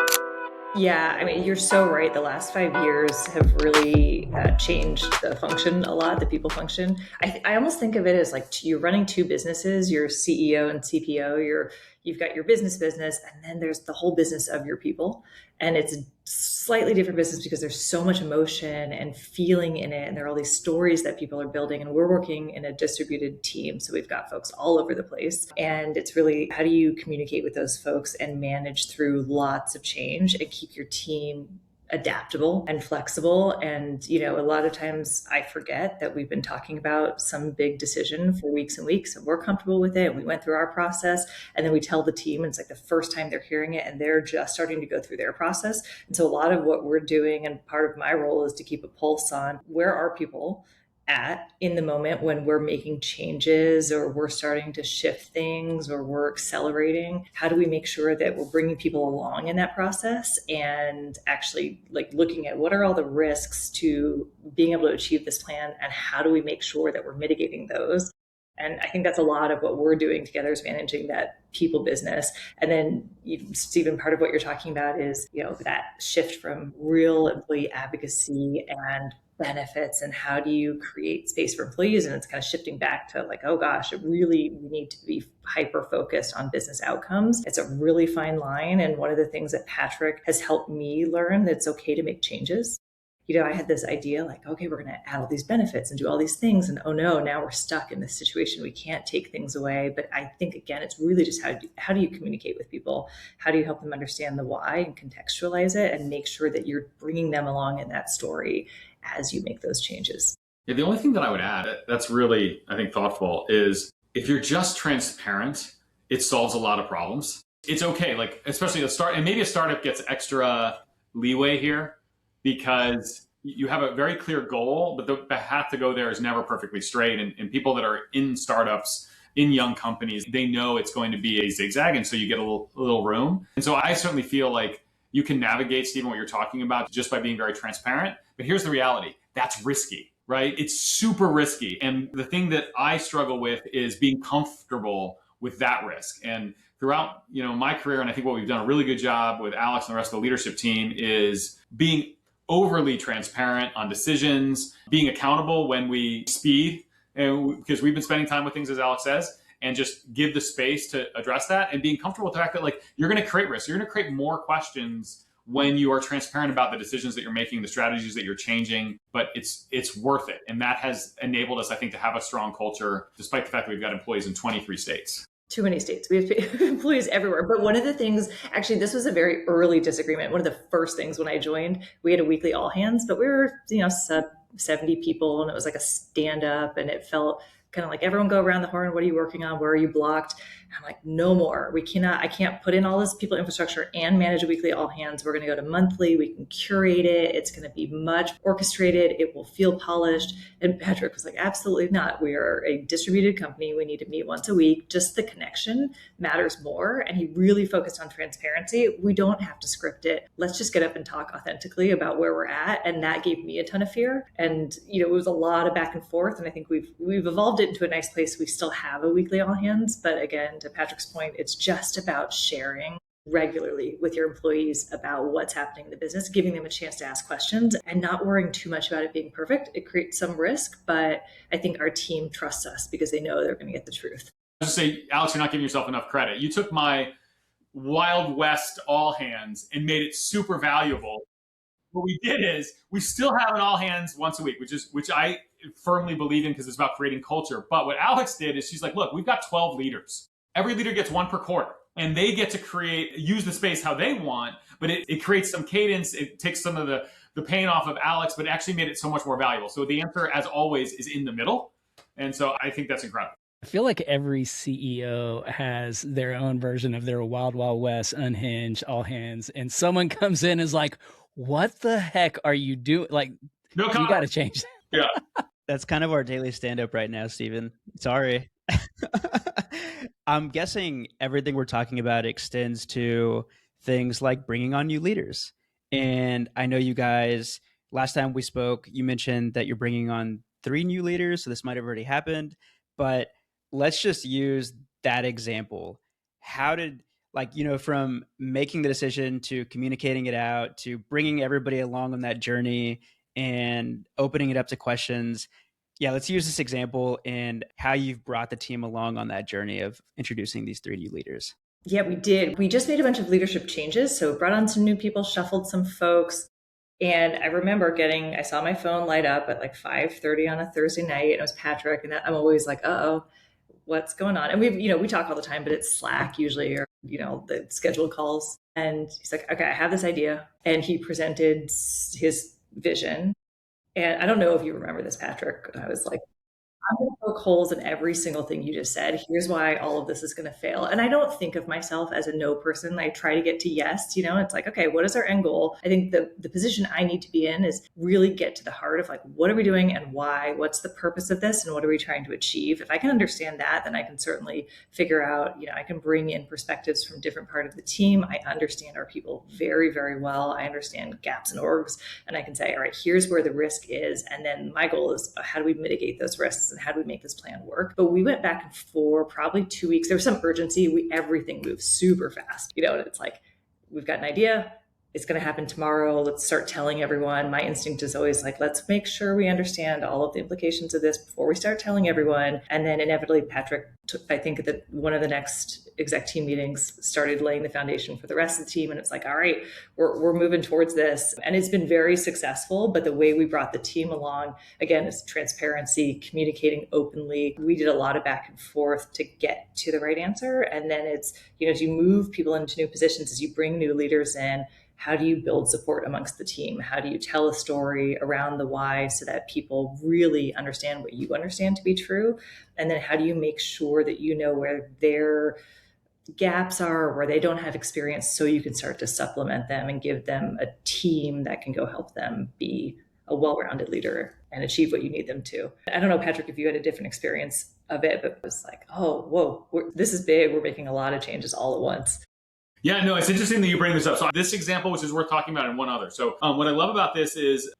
Yeah, I mean, you're so right. The last 5 years have really changed the function a lot, the people function. I almost think of it as like you're running two businesses, your CEO and CPO. You've got your business, and then there's the whole business of your people. And it's a slightly different business because there's so much emotion and feeling in it. And there are all these stories that people are building. And we're working in a distributed team. So we've got folks all over the place. And it's really, how do you communicate with those folks and manage through lots of change and keep your team adaptable and flexible? And, a lot of times I forget that we've been talking about some big decision for weeks and weeks, and we're comfortable with it. We went through our process, and then we tell the team, and it's like the first time they're hearing it, and they're just starting to go through their process. And so a lot of what we're doing, and part of my role, is to keep a pulse on where are people at in the moment when we're making changes or we're starting to shift things or we're accelerating. How do we make sure that we're bringing people along in that process and actually like looking at what are all the risks to being able to achieve this plan, and how do we make sure that we're mitigating those? And I think that's a lot of what we're doing together, is managing that people business. And then, Stephen, part of what you're talking about is, that shift from real employee advocacy and benefits, and how do you create space for employees? And it's kind of shifting back to like, oh gosh, we need to be hyper focused on business outcomes. It's a really fine line. And one of the things that Patrick has helped me learn, that it's okay to make changes. I had this idea like, okay, we're going to add all these benefits and do all these things. And oh no, now we're stuck in this situation. We can't take things away. But I think, again, it's really just how do you communicate with people? How do you help them understand the why and contextualize it and make sure that you're bringing them along in that story as you make those changes? Yeah, the only thing that I would add that's really, I think, thoughtful is if you're just transparent, it solves a lot of problems. It's okay, like especially and maybe a startup gets extra leeway here because you have a very clear goal, but the path to go there is never perfectly straight. And people that are in startups, in young companies, they know it's going to be a zigzag. And so you get a little room. And so I certainly feel like you can navigate, Stephen, what you're talking about just by being very transparent. But here's the reality. That's risky, right? It's super risky. And the thing that I struggle with is being comfortable with that risk. And throughout, my career, and I think what we've done a really good job with Alex and the rest of the leadership team is being overly transparent on decisions, being accountable when we speed and because we've been spending time with things, as Alex says, and just give the space to address that, and being comfortable with the fact that like you're going to create risk, you're going to create more questions when you are transparent about the decisions that you're making, the strategies that you're changing, but it's worth it. And that has enabled us, I think, to have a strong culture, despite the fact that we've got employees in 23 states. Too many states. We have employees everywhere. But one of the things, actually, this was a very early disagreement. One of the first things when I joined, we had a weekly all hands, but we were, 70 people, and it was like a stand up, and it felt kind of like everyone go around the horn. What are you working on? Where are you blocked? And I'm like, no more. I can't put in all this people infrastructure and manage a weekly all hands. We're going to go to monthly. We can curate it. It's going to be much orchestrated. It will feel polished. And Patrick was like, absolutely not. We are a distributed company. We need to meet once a week. Just the connection matters more. And he really focused on transparency. We don't have to script it. Let's just get up and talk authentically about where we're at. And that gave me a ton of fear. And, it was a lot of back and forth. And I think we've evolved it into a nice place. We still have a weekly all hands, but again, to Patrick's point, it's just about sharing regularly with your employees about what's happening in the business, giving them a chance to ask questions and not worrying too much about it being perfect. It creates some risk, but I think our team trusts us because they know they're going to get the truth. I just say, Alex, you're not giving yourself enough credit. You took my Wild West all hands and made it super valuable. What we did is we still have an all hands once a week, which I firmly believe in because it's about creating culture. But what Alex did is she's like, look, we've got 12 leaders. Every leader gets one per quarter, and they get to use the space how they want, but it creates some cadence. It takes some of the pain off of Alex, but it actually made it so much more valuable. So the answer, as always, is in the middle. And so I think that's incredible. I feel like every CEO has their own version of their Wild Wild West, unhinged, all hands, and someone comes in and is like, what the heck are you doing? Like, no you got to change that. Yeah. That's kind of our daily stand-up right now, Stephen. Sorry. I'm guessing everything we're talking about extends to things like bringing on new leaders. And I know you guys, last time we spoke, you mentioned that you're bringing on 3 new leaders. So this might have already happened, but let's just use that example. How did, from making the decision to communicating it out, to bringing everybody along on that journey and opening it up to questions. Yeah, let's use this example and how you've brought the team along on that journey of introducing these 3 new leaders. Yeah, we did. We just made a bunch of leadership changes. So brought on some new people, shuffled some folks. And I remember I saw my phone light up at like 5:30 on a Thursday night, and it was Patrick. And I'm always like, uh-oh, what's going on? And we talk all the time, but it's Slack usually, or, the scheduled calls. And he's like, okay, I have this idea. And he presented his vision. And I don't know if you remember this, Patrick. I was like, I'm going to poke holes in every single thing you just said. Here's why all of this is going to fail. And I don't think of myself as a no person. I try to get to yes. It's like, okay, what is our end goal? I think the position I need to be in is really get to the heart of like, what are we doing and why? What's the purpose of this? And what are we trying to achieve? If I can understand that, then I can certainly figure out, I can bring in perspectives from different part of the team. I understand our people very, very well. I understand gaps in orgs, and I can say, all right, here's where the risk is. And then my goal is how do we mitigate those risks? And how do we make this plan work? But we went back for probably 2 weeks. There was some urgency. Everything moved super fast, and it's like, we've got an idea. It's going to happen tomorrow. Let's start telling everyone. My instinct is always like, let's make sure we understand all of the implications of this before we start telling everyone. And then inevitably, Patrick, I think that one of the next exec team meetings started laying the foundation for the rest of the team. And it's like, all right, we're moving towards this. And it's been very successful. But the way we brought the team along, again, is transparency, communicating openly. We did a lot of back and forth to get to the right answer. And then it's, as you move people into new positions, as you bring new leaders in, how do you build support amongst the team? How do you tell a story around the why so that people really understand what you understand to be true? And then how do you make sure that you know where their gaps are, where they don't have experience, so you can start to supplement them and give them a team that can go help them be a well-rounded leader and achieve what you need them to. I don't know, Patrick, if you had a different experience of it, but it was like, oh, whoa, this is big. We're making a lot of changes all at once. Yeah, no, it's interesting that you bring this up. So this example, which is worth talking about, and one other. So what I love about this is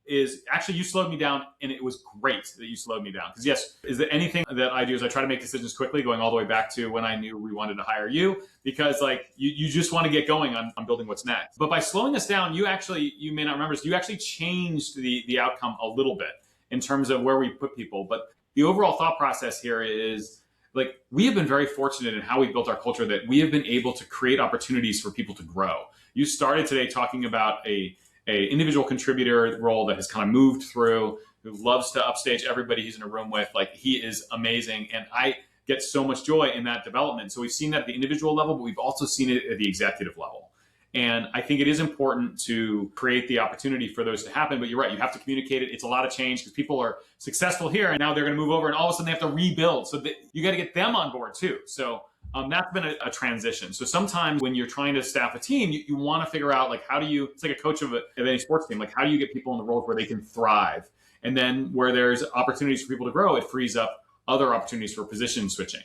actually you slowed me down, and it was great that you slowed me down. Because yes, is there anything that I do is I try to make decisions quickly, going all the way back to when I knew we wanted to hire you, because like you just want to get going on building what's next. But by slowing us down, you may not remember this, you actually changed the outcome a little bit in terms of where we put people. But the overall thought process here is like, we have been very fortunate in how we built our culture that we have been able to create opportunities for people to grow. You started today talking about a individual contributor role that has kind of moved through, who loves to upstage everybody he's in a room with. Like, he is amazing. And I get so much joy in that development. So we've seen that at the individual level, but we've also seen it at the executive level. And I think it is important to create the opportunity for those to happen. But you're right, you have to communicate it. It's a lot of change because people are successful here and now they're going to move over and all of a sudden they have to rebuild. So you got to get them on board too. So that's been a transition. So sometimes when you're trying to staff a team, you want to figure out, like, how do you, it's like a coach of any sports team, like, how do you get people in the roles where they can thrive? And then where there's opportunities for people to grow, it frees up other opportunities for position switching.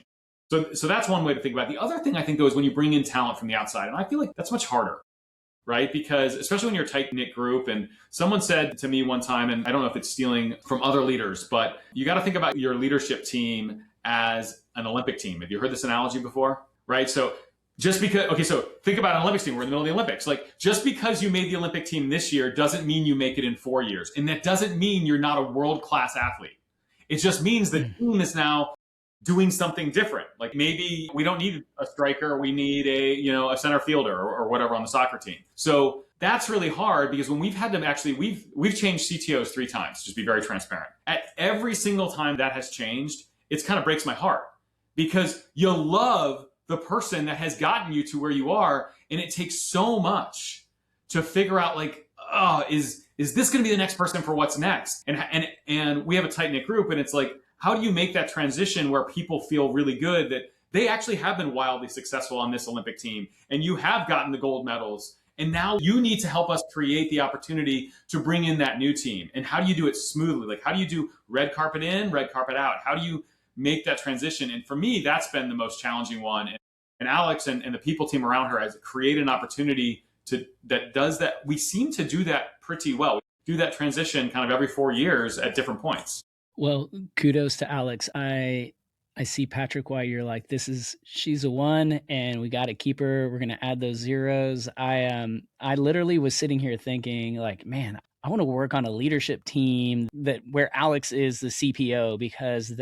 So that's one way to think about it. The other thing I think, though, is when you bring in talent from the outside. And I feel like that's much harder, right? Because especially when you're a tight-knit group, and someone said to me one time, and I don't know if it's stealing from other leaders, but you got to think about your leadership team as an Olympic team. Have you heard this analogy before? Right? So just because, okay, so think about an Olympics team. We're in the middle of the Olympics. Like, just because you made the Olympic team this year doesn't mean you make it in 4 years. And that doesn't mean you're not a world-class athlete. It just means the team is now doing something different. Like, maybe we don't need a striker, we need a center fielder or whatever on the soccer team. So that's really hard, because when we've had them actually, we've changed CTOs 3 times, just be very transparent. At every single time that has changed, it kind of breaks my heart, because you love the person that has gotten you to where you are. And it takes so much to figure out, like, oh, is this going to be the next person for what's next? And we have a tight knit group, and it's like, how do you make that transition where people feel really good that they actually have been wildly successful on this Olympic team, and you have gotten the gold medals, and now you need to help us create the opportunity to bring in that new team? And how do you do it smoothly? Like, how do you do red carpet in, red carpet out? How do you make that transition? And for me, that's been the most challenging one. And Alex and the people team around her has created an opportunity that does that. We seem to do that pretty well. We do that transition kind of every 4 years at different points. Well, kudos to Alex. I see, Patrick, why you're like, she's a 1 and we got to keep her. We're going to add those zeros. I literally was sitting here thinking, like, man, I want to work on a leadership team where Alex is the CPO, because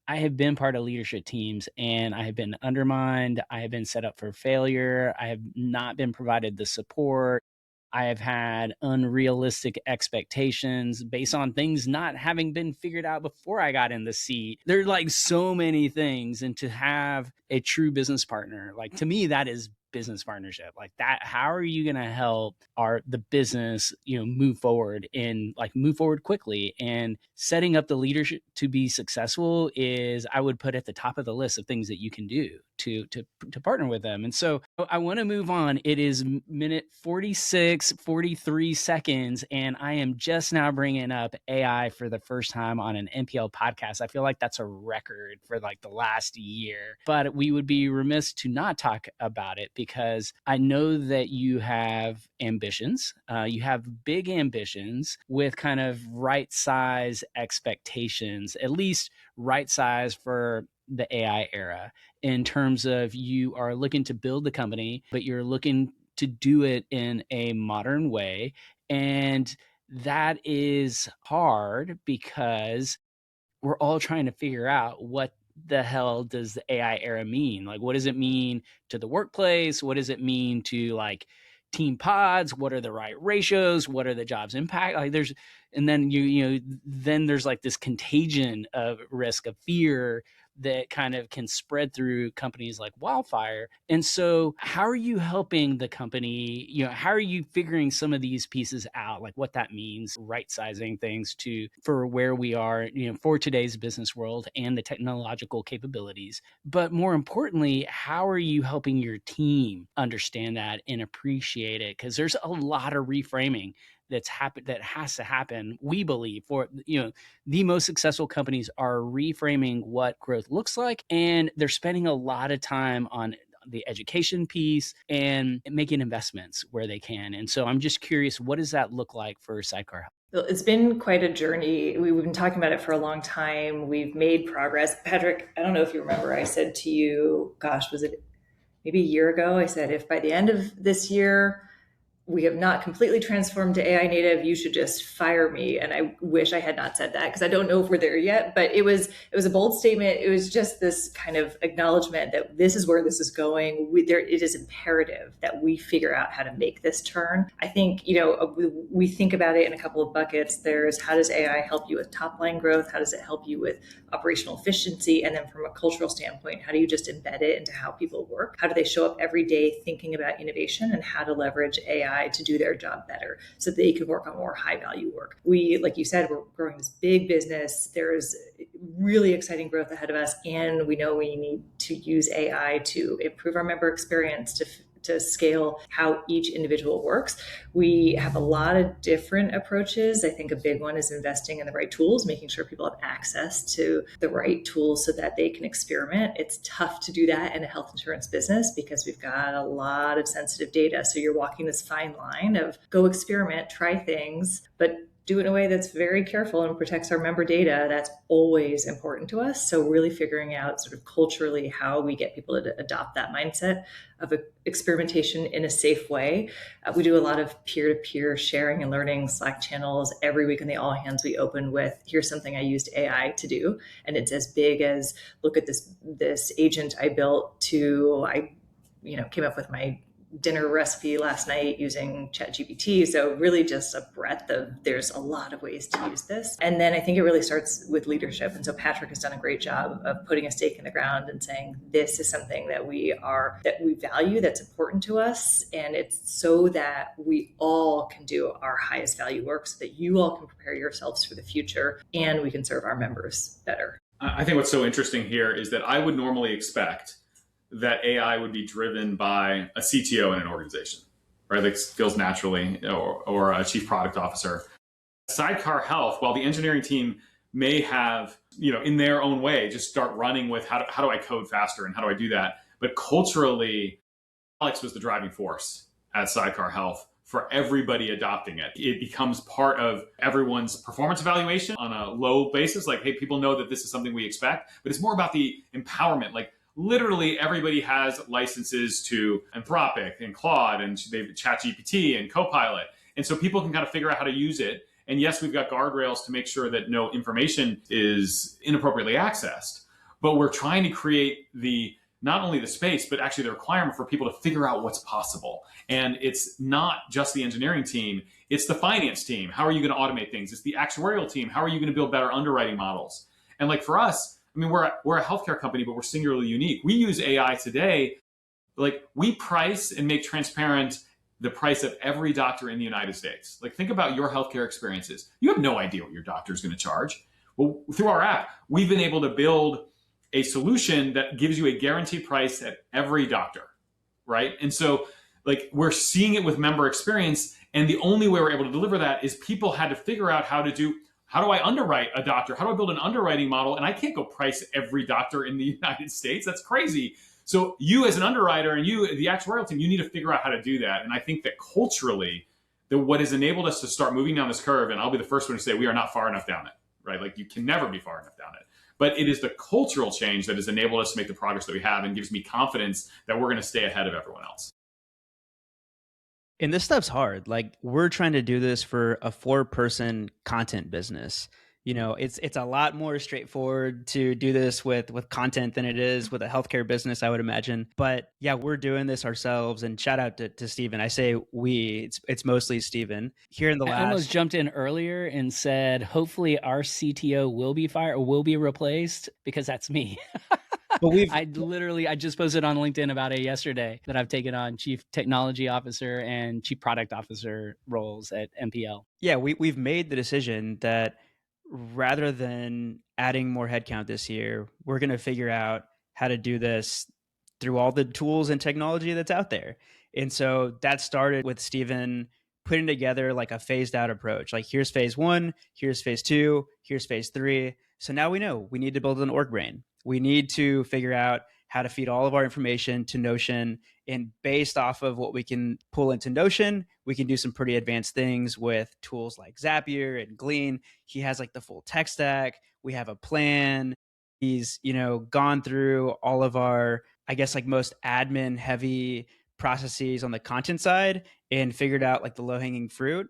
I have been part of leadership teams and I have been undermined. I have been set up for failure. I have not been provided the support. I have had unrealistic expectations based on things not having been figured out before I got in the seat. There are like so many things. And to have a true business partner, like, to me, that is business partnership. Like that, how are you going to help the business, move forward quickly? And setting up the leadership to be successful is, I would put at the top of the list of things that you can do to partner with them. And so I want to move on. It is minute 46, 43 seconds, and I am just now bringing up AI for the first time on an NPL podcast. I feel like that's a record for like the last year, but we would be remiss to not talk about it, because I know that you have ambitions. You have big ambitions with kind of right size expectations, at least right size for the AI era, in terms of you are looking to build the company, but you're looking to do it in a modern way. And that is hard, because we're all trying to figure out, what the hell does the AI era mean? Like, what does it mean to the workplace? What does it mean to like team pods? What are the right ratios? What are the jobs impact? Like then there's like this contagion of risk, of fear that kind of can spread through companies like wildfire. And so how are you helping the company? How are you figuring some of these pieces out, like what that means, right sizing things for where we are, for today's business world and the technological capabilities? But more importantly, how are you helping your team understand that and appreciate it? Because there's a lot of reframing that has to happen, we believe, for the most successful companies are reframing what growth looks like, and they're spending a lot of time on the education piece and making investments where they can. And so I'm just curious, what does that look like for Sidecar Health? It's been quite a journey. We've been talking about it for a long time. We've made progress. Patrick, I don't know if you remember, I said to you, gosh, was it maybe a year ago? I said, if by the end of this year we have not completely transformed to AI native. You should just fire me. And I wish I had not said that because I don't know if we're there yet, but it was a bold statement. It was just this kind of acknowledgement that this is where this is going. It is imperative that we figure out how to make this turn. I think, we think about it in a couple of buckets. There's how does AI help you with top line growth? How does it help you with operational efficiency? And then from a cultural standpoint, how do you just embed it into how people work? How do they show up every day thinking about innovation and how to leverage AI to do their job better so that they can work on more high value work? We, like you said, we're growing this big business. There's really exciting growth ahead of us. And we know we need to use AI to improve our member experience, to scale how each individual works. We have a lot of different approaches. I think a big one is investing in the right tools, making sure people have access to the right tools so that they can experiment. It's tough to do that in a health insurance business because we've got a lot of sensitive data. So you're walking this fine line of go experiment, try things, but do it in a way that's very careful and protects our member data. That's always important to us. So really figuring out sort of culturally how we get people to adopt that mindset of experimentation in a safe way. We do a lot of peer-to-peer sharing and learning Slack channels. Every week in the all hands we open with, here's something I used AI to do. And it's as big as, look at this agent I built I came up with my dinner recipe last night using ChatGPT. So really just a breadth of, there's a lot of ways to use this. And then I think it really starts with leadership. And so Patrick has done a great job of putting a stake in the ground and saying, this is something that we value, that's important to us. And it's so that we all can do our highest value work so that you all can prepare yourselves for the future and we can serve our members better. I think what's so interesting here is that I would normally expect that AI would be driven by a CTO in an organization, right? Like feels naturally, or a chief product officer. Sidecar Health, while the engineering team may have, in their own way, just start running with how do I code faster and how do I do that? But culturally, Alex was the driving force at Sidecar Health for everybody adopting it. It becomes part of everyone's performance evaluation on a low basis. Like, hey, people know that this is something we expect, but it's more about the empowerment. Like, literally everybody has licenses to Anthropic and Claude and they've ChatGPT and Copilot. And so people can kind of figure out how to use it. And yes, we've got guardrails to make sure that no information is inappropriately accessed, but we're trying to create not only the space, but actually the requirement for people to figure out what's possible. And it's not just the engineering team, it's the finance team. How are you going to automate things? It's the actuarial team. How are you going to build better underwriting models? And like for us, I mean, we're a healthcare company, but we're singularly unique. We use AI today. Like, we price and make transparent the price of every doctor in the United States. Like, think about your healthcare experiences. You have no idea what your doctor is going to charge. Well, through our app, we've been able to build a solution that gives you a guaranteed price at every doctor, right? And so, like, we're seeing it with member experience. And the only way we're able to deliver that is people had to figure out how do I underwrite a doctor? How do I build an underwriting model? And I can't go price every doctor in the United States. That's crazy. So you as an underwriter and you, the actuarial team, you need to figure out how to do that. And I think that culturally, what has enabled us to start moving down this curve, and I'll be the first one to say we are not far enough down it, right? Like, you can never be far enough down it. But it is the cultural change that has enabled us to make the progress that we have and gives me confidence that we're going to stay ahead of everyone else. And this stuff's hard. Like, we're trying to do this for a 4-person content business. It's a lot more straightforward to do this with content than it is with a healthcare business, I would imagine. But yeah, we're doing this ourselves. And shout out to Stephen. I say we, it's mostly Stephen. Here in the last... I almost jumped in earlier and said, hopefully our CTO will be fired or will be replaced, because that's me. But I just posted on LinkedIn about it yesterday that I've taken on chief technology officer and chief product officer roles at MPL. Yeah, we've made the decision that rather than adding more headcount this year, we're going to figure out how to do this through all the tools and technology that's out there. And so that started with Stephen putting together like a phased out approach. Like, here's phase 1, here's phase 2, here's phase 3. So now we know we need to build an org brain. We need to figure out how to feed all of our information to Notion. And based off of what we can pull into Notion, we can do some pretty advanced things with tools like Zapier and Glean. He has like the full tech stack. We have a plan. He's, gone through all of our, I guess, like most admin heavy processes on the content side and figured out like the low hanging fruit.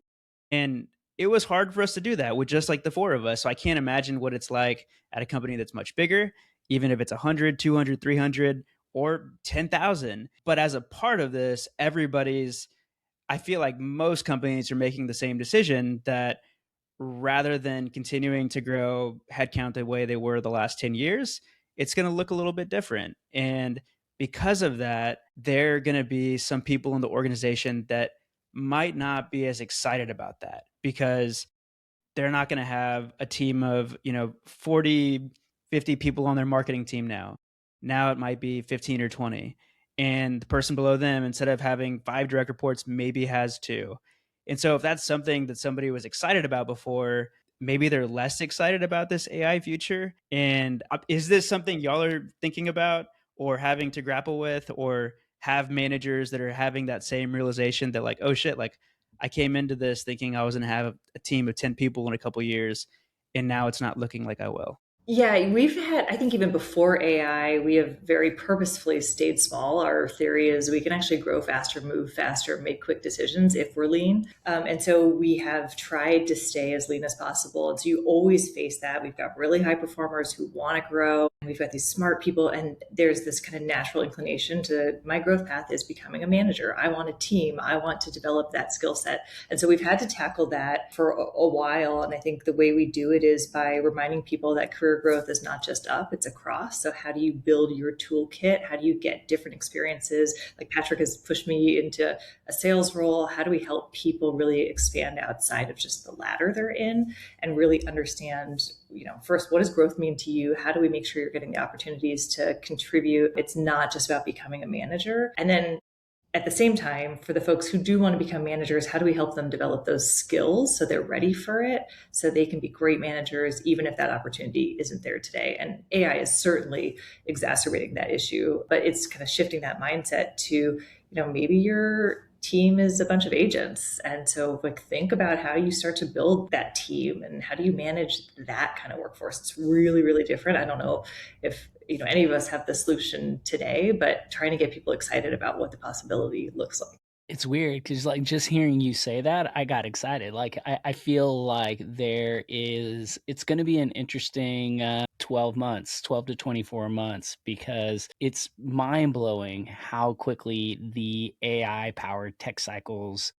And it was hard for us to do that with just like the four of us. So I can't imagine what it's like at a company that's much bigger, even if it's 100, 200, 300, or 10,000. But as a part of this, I feel like most companies are making the same decision that rather than continuing to grow headcount the way they were the last 10 years, it's going to look a little bit different. And because of that, there are going to be some people in the organization that might not be as excited about that because they're not going to have a team of 40, 50 people on their marketing team. Now it might be 15 or 20, and the person below them, instead of having 5 direct reports, maybe has 2. And so if that's something that somebody was excited about before, maybe they're less excited about this AI future. And is this something y'all are thinking about or having to grapple with, or have managers that are having that same realization that like, oh shit, like I came into this thinking I was going to have a team of 10 people in a couple years, and now it's not looking like I will? Yeah, we've had, I think even before AI, we have very purposefully stayed small. Our theory is we can actually grow faster, move faster, make quick decisions if we're lean. And so we have tried to stay as lean as possible. And so you always face that. We've got really high performers who want to grow. We've got these smart people, and there's this kind of natural inclination to my growth path is becoming a manager. I want a team. I want to develop that skill set. And so we've had to tackle that for a while. And I think the way we do it is by reminding people that career growth is not just up, it's across. So how do you build your toolkit? How do you get different experiences? Like Patrick has pushed me into a sales role. How do we help people really expand outside of just the ladder they're in and really understand, first, what does growth mean to you? How do we make sure you're getting the opportunities to contribute? It's not just about becoming a manager. And then at the same time, for the folks who do want to become managers, how do we help them develop those skills so they're ready for it, so they can be great managers, even if that opportunity isn't there today? And AI is certainly exacerbating that issue, but it's kind of shifting that mindset to, maybe your team is a bunch of agents. And so like think about how you start to build that team and how do you manage that kind of workforce. It's really, really different. I don't know if any of us have the solution today, but trying to get people excited about what the possibility looks like. It's weird because like just hearing you say that, I got excited. Like I feel like it's going to be an interesting 12 months, 12 to 24 months, because it's mind blowing how quickly the AI powered tech cycles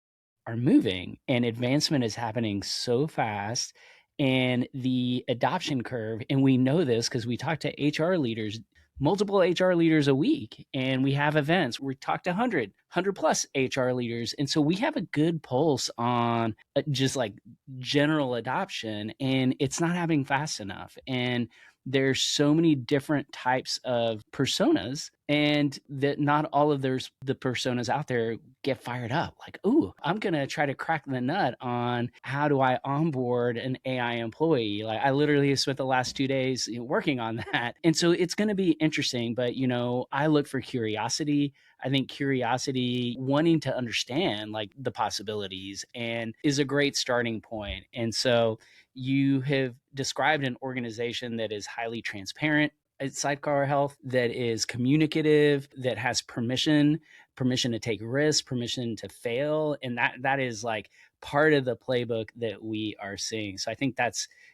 are moving, and advancement is happening so fast, and the adoption curve, and we know this because we talk to HR leaders, multiple HR leaders a week, and we have events. We talk to 100 plus HR leaders. And so we have a good pulse on just like general adoption, and it's not happening fast enough. And there's so many different types of personas, and that not all of the personas out there get fired up like, ooh, I'm going to try to crack the nut on how do I onboard an AI employee. Like I literally have spent the last 2 days working on that. And so it's going to be interesting, but I look for curiosity. I think curiosity, wanting to understand like the possibilities, and is a great starting point. And so you have described an organization that is highly transparent at Sidecar Health, that is communicative, that has permission to take risks, permission to fail. And that is like part of the playbook that we are seeing. So I think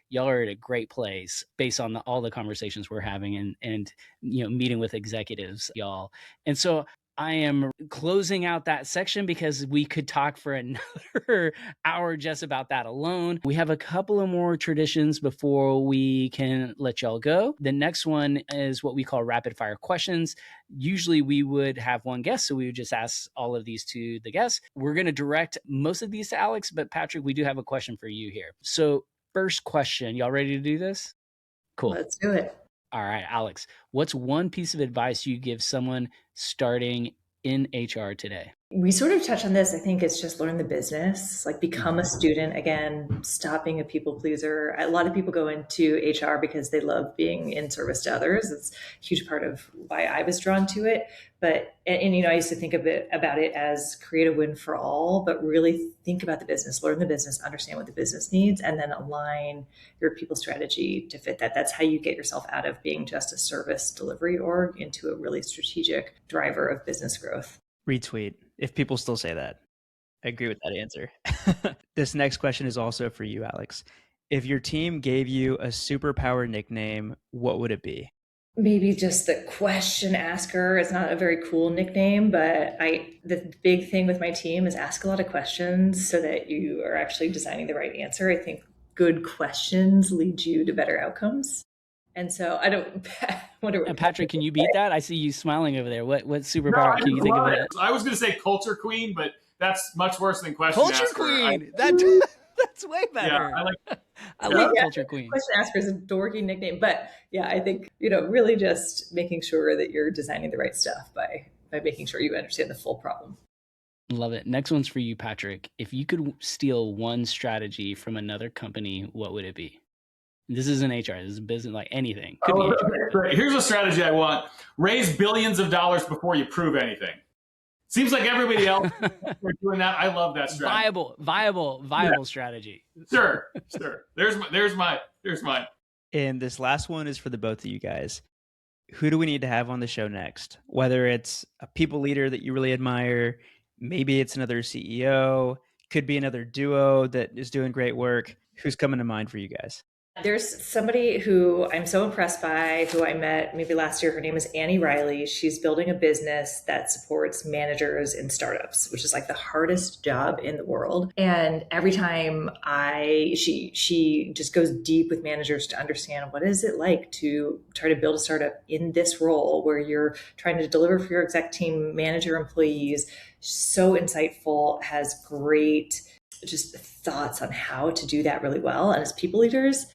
y'all are at a great place based on all the conversations we're having and meeting with executives, y'all. And so I am closing out that section because we could talk for another hour just about that alone. We have a couple of more traditions before we can let y'all go. The next one is what we call rapid fire questions. Usually we would have one guest, so we would just ask all of these to the guests. We're going to direct most of these to Alex, but Patrick, we do have a question for you here. So first question, y'all ready to do this? Cool. Let's do it. All right, Alex, what's one piece of advice you give someone starting in HR today? We sort of touch on this. I think it's just learn the business, like become a student. Again, stop being a people pleaser. A lot of people go into HR because they love being in service to others. It's a huge part of why I was drawn to it. But, and I used to think about it as create a win for all, but really think about the business, learn the business, understand what the business needs, and then align your people strategy to fit that. That's how you get yourself out of being just a service delivery org into a really strategic driver of business growth. Retweet, if people still say that. I agree with that answer. This next question is also for you, Alex. If your team gave you a superpower nickname, what would it be? Maybe just the question asker is not a very cool nickname, but the big thing with my team is ask a lot of questions so that you are actually designing the right answer. I think good questions lead you to better outcomes. And so I don't wonder. Patrick, can you beat that? I see you smiling over there. What superpower can you think of it? I was going to say culture queen, but that's much worse than question Culture asker. queen. That's way better. Yeah, I love culture queen. Question asker is a dorky nickname, but yeah, I think really just making sure that you're designing the right stuff by making sure you understand the full problem. Love it. Next one's for you, Patrick. If you could steal one strategy from another company, what would it be? This isn't HR. This is business, like anything. Could be HR. Great. Here's a strategy I want. Raise billions of dollars before you prove anything. Seems like everybody else is doing that. I love that strategy. Viable strategy. Sure. There's mine. And this last one is for the both of you guys. Who do we need to have on the show next? Whether it's a people leader that you really admire, maybe it's another CEO, could be another duo that is doing great work. Who's coming to mind for you guys? There's somebody who I'm so impressed by, who I met maybe last year. Her name is Annie Riley. She's building a business that supports managers in startups, which is like the hardest job in the world. And every time she just goes deep with managers to understand what is it like to try to build a startup in this role where you're trying to deliver for your exec team, manage your employees. So insightful, has great just thoughts on how to do that really well. And as people leaders,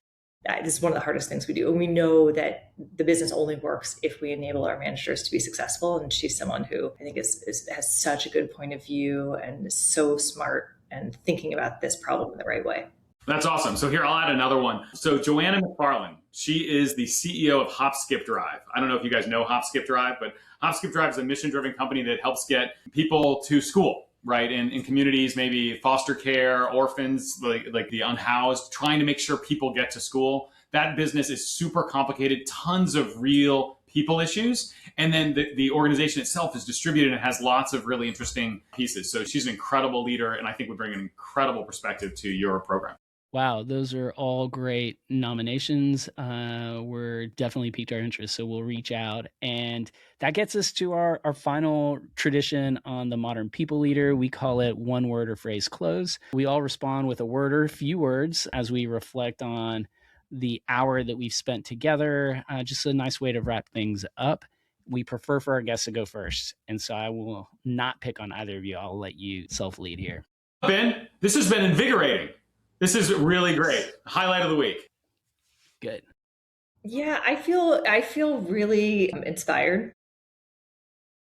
this is one of the hardest things we do. And we know that the business only works if we enable our managers to be successful. And she's someone who I think has such a good point of view and is so smart and thinking about this problem in the right way. That's awesome. So here, I'll add another one. So Joanna McFarland, she is the CEO of Hop Skip Drive. I don't know if you guys know Hop Skip Drive, but Hop Skip Drive is a mission-driven company that helps get people to school, right? In communities, maybe foster care, orphans, like the unhoused, trying to make sure people get to school. That business is super complicated, tons of real people issues. And then the organization itself is distributed and has lots of really interesting pieces. So she's an incredible leader, and I think would bring an incredible perspective to your program. Wow, those are all great nominations. We're definitely piqued our interest, so we'll reach out. And that gets us to our final tradition on the Modern People Leader. We call it one word or phrase close. We all respond with a word or a few words as we reflect on the hour that we've spent together. Just a nice way to wrap things up. We prefer for our guests to go first. And so I will not pick on either of you. I'll let you self-lead here. Ben, this has been invigorating. This is really great. Highlight of the week. Good. Yeah, I feel really inspired.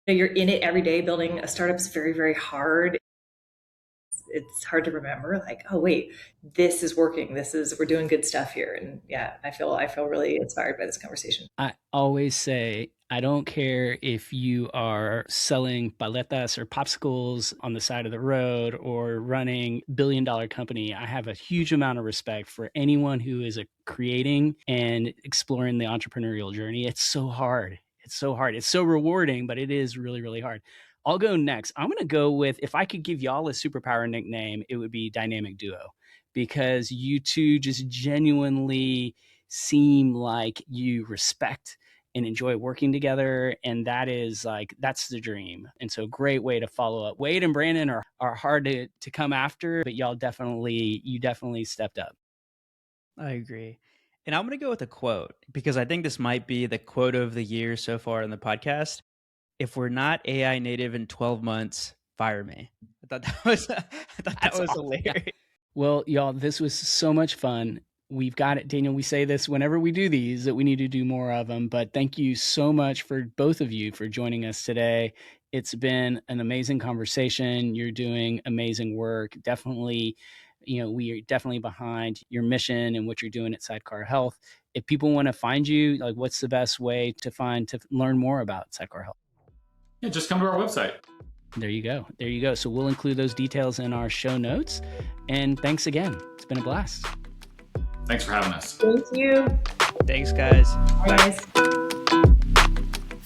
You're in it every day. Building a startup is very, very hard. It's hard to remember, like, oh wait, this is working. We're doing good stuff here. And yeah, I feel really inspired by this conversation. I always say, I don't care if you are selling paletas or popsicles on the side of the road or running $1 billion company. I have a huge amount of respect for anyone who is creating and exploring the entrepreneurial journey. It's so hard. It's so rewarding, but it is really, really hard. I'll go next. I'm going to go with, if I could give y'all a superpower nickname, it would be Dynamic Duo, because you two just genuinely seem like you respect and enjoy working together. And that's the dream. And so great way to follow up. Wade and Brandon are hard to come after, but you definitely stepped up. I agree. And I'm going to go with a quote, because I think this might be the quote of the year so far in the podcast. If we're not AI native in 12 months, fire me. I thought that was hilarious. Well, y'all, this was so much fun. We've got it, Daniel. We say this whenever we do these, that we need to do more of them. But thank you so much for both of you for joining us today. It's been an amazing conversation. You're doing amazing work. Definitely, we are definitely behind your mission and what you're doing at Sidecar Health. If people want to find you, like, what's the best way to learn more about Sidecar Health? Yeah, just come to our website. There you go. So we'll include those details in our show notes. And thanks again. It's been a blast. Thanks for having us. Thank you. Thanks, guys. Bye, guys.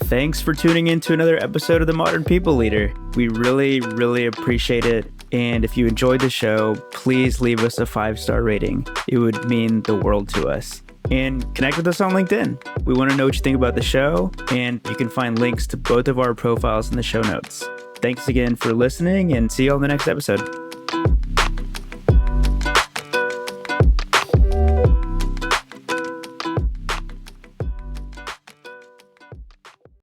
Thanks for tuning in to another episode of The Modern People Leader. We really, really appreciate it. And if you enjoyed the show, please leave us a 5-star rating. It would mean the world to us. And connect with us on LinkedIn. We want to know what you think about the show, and you can find links to both of our profiles in the show notes. Thanks again for listening, and see you on the next episode.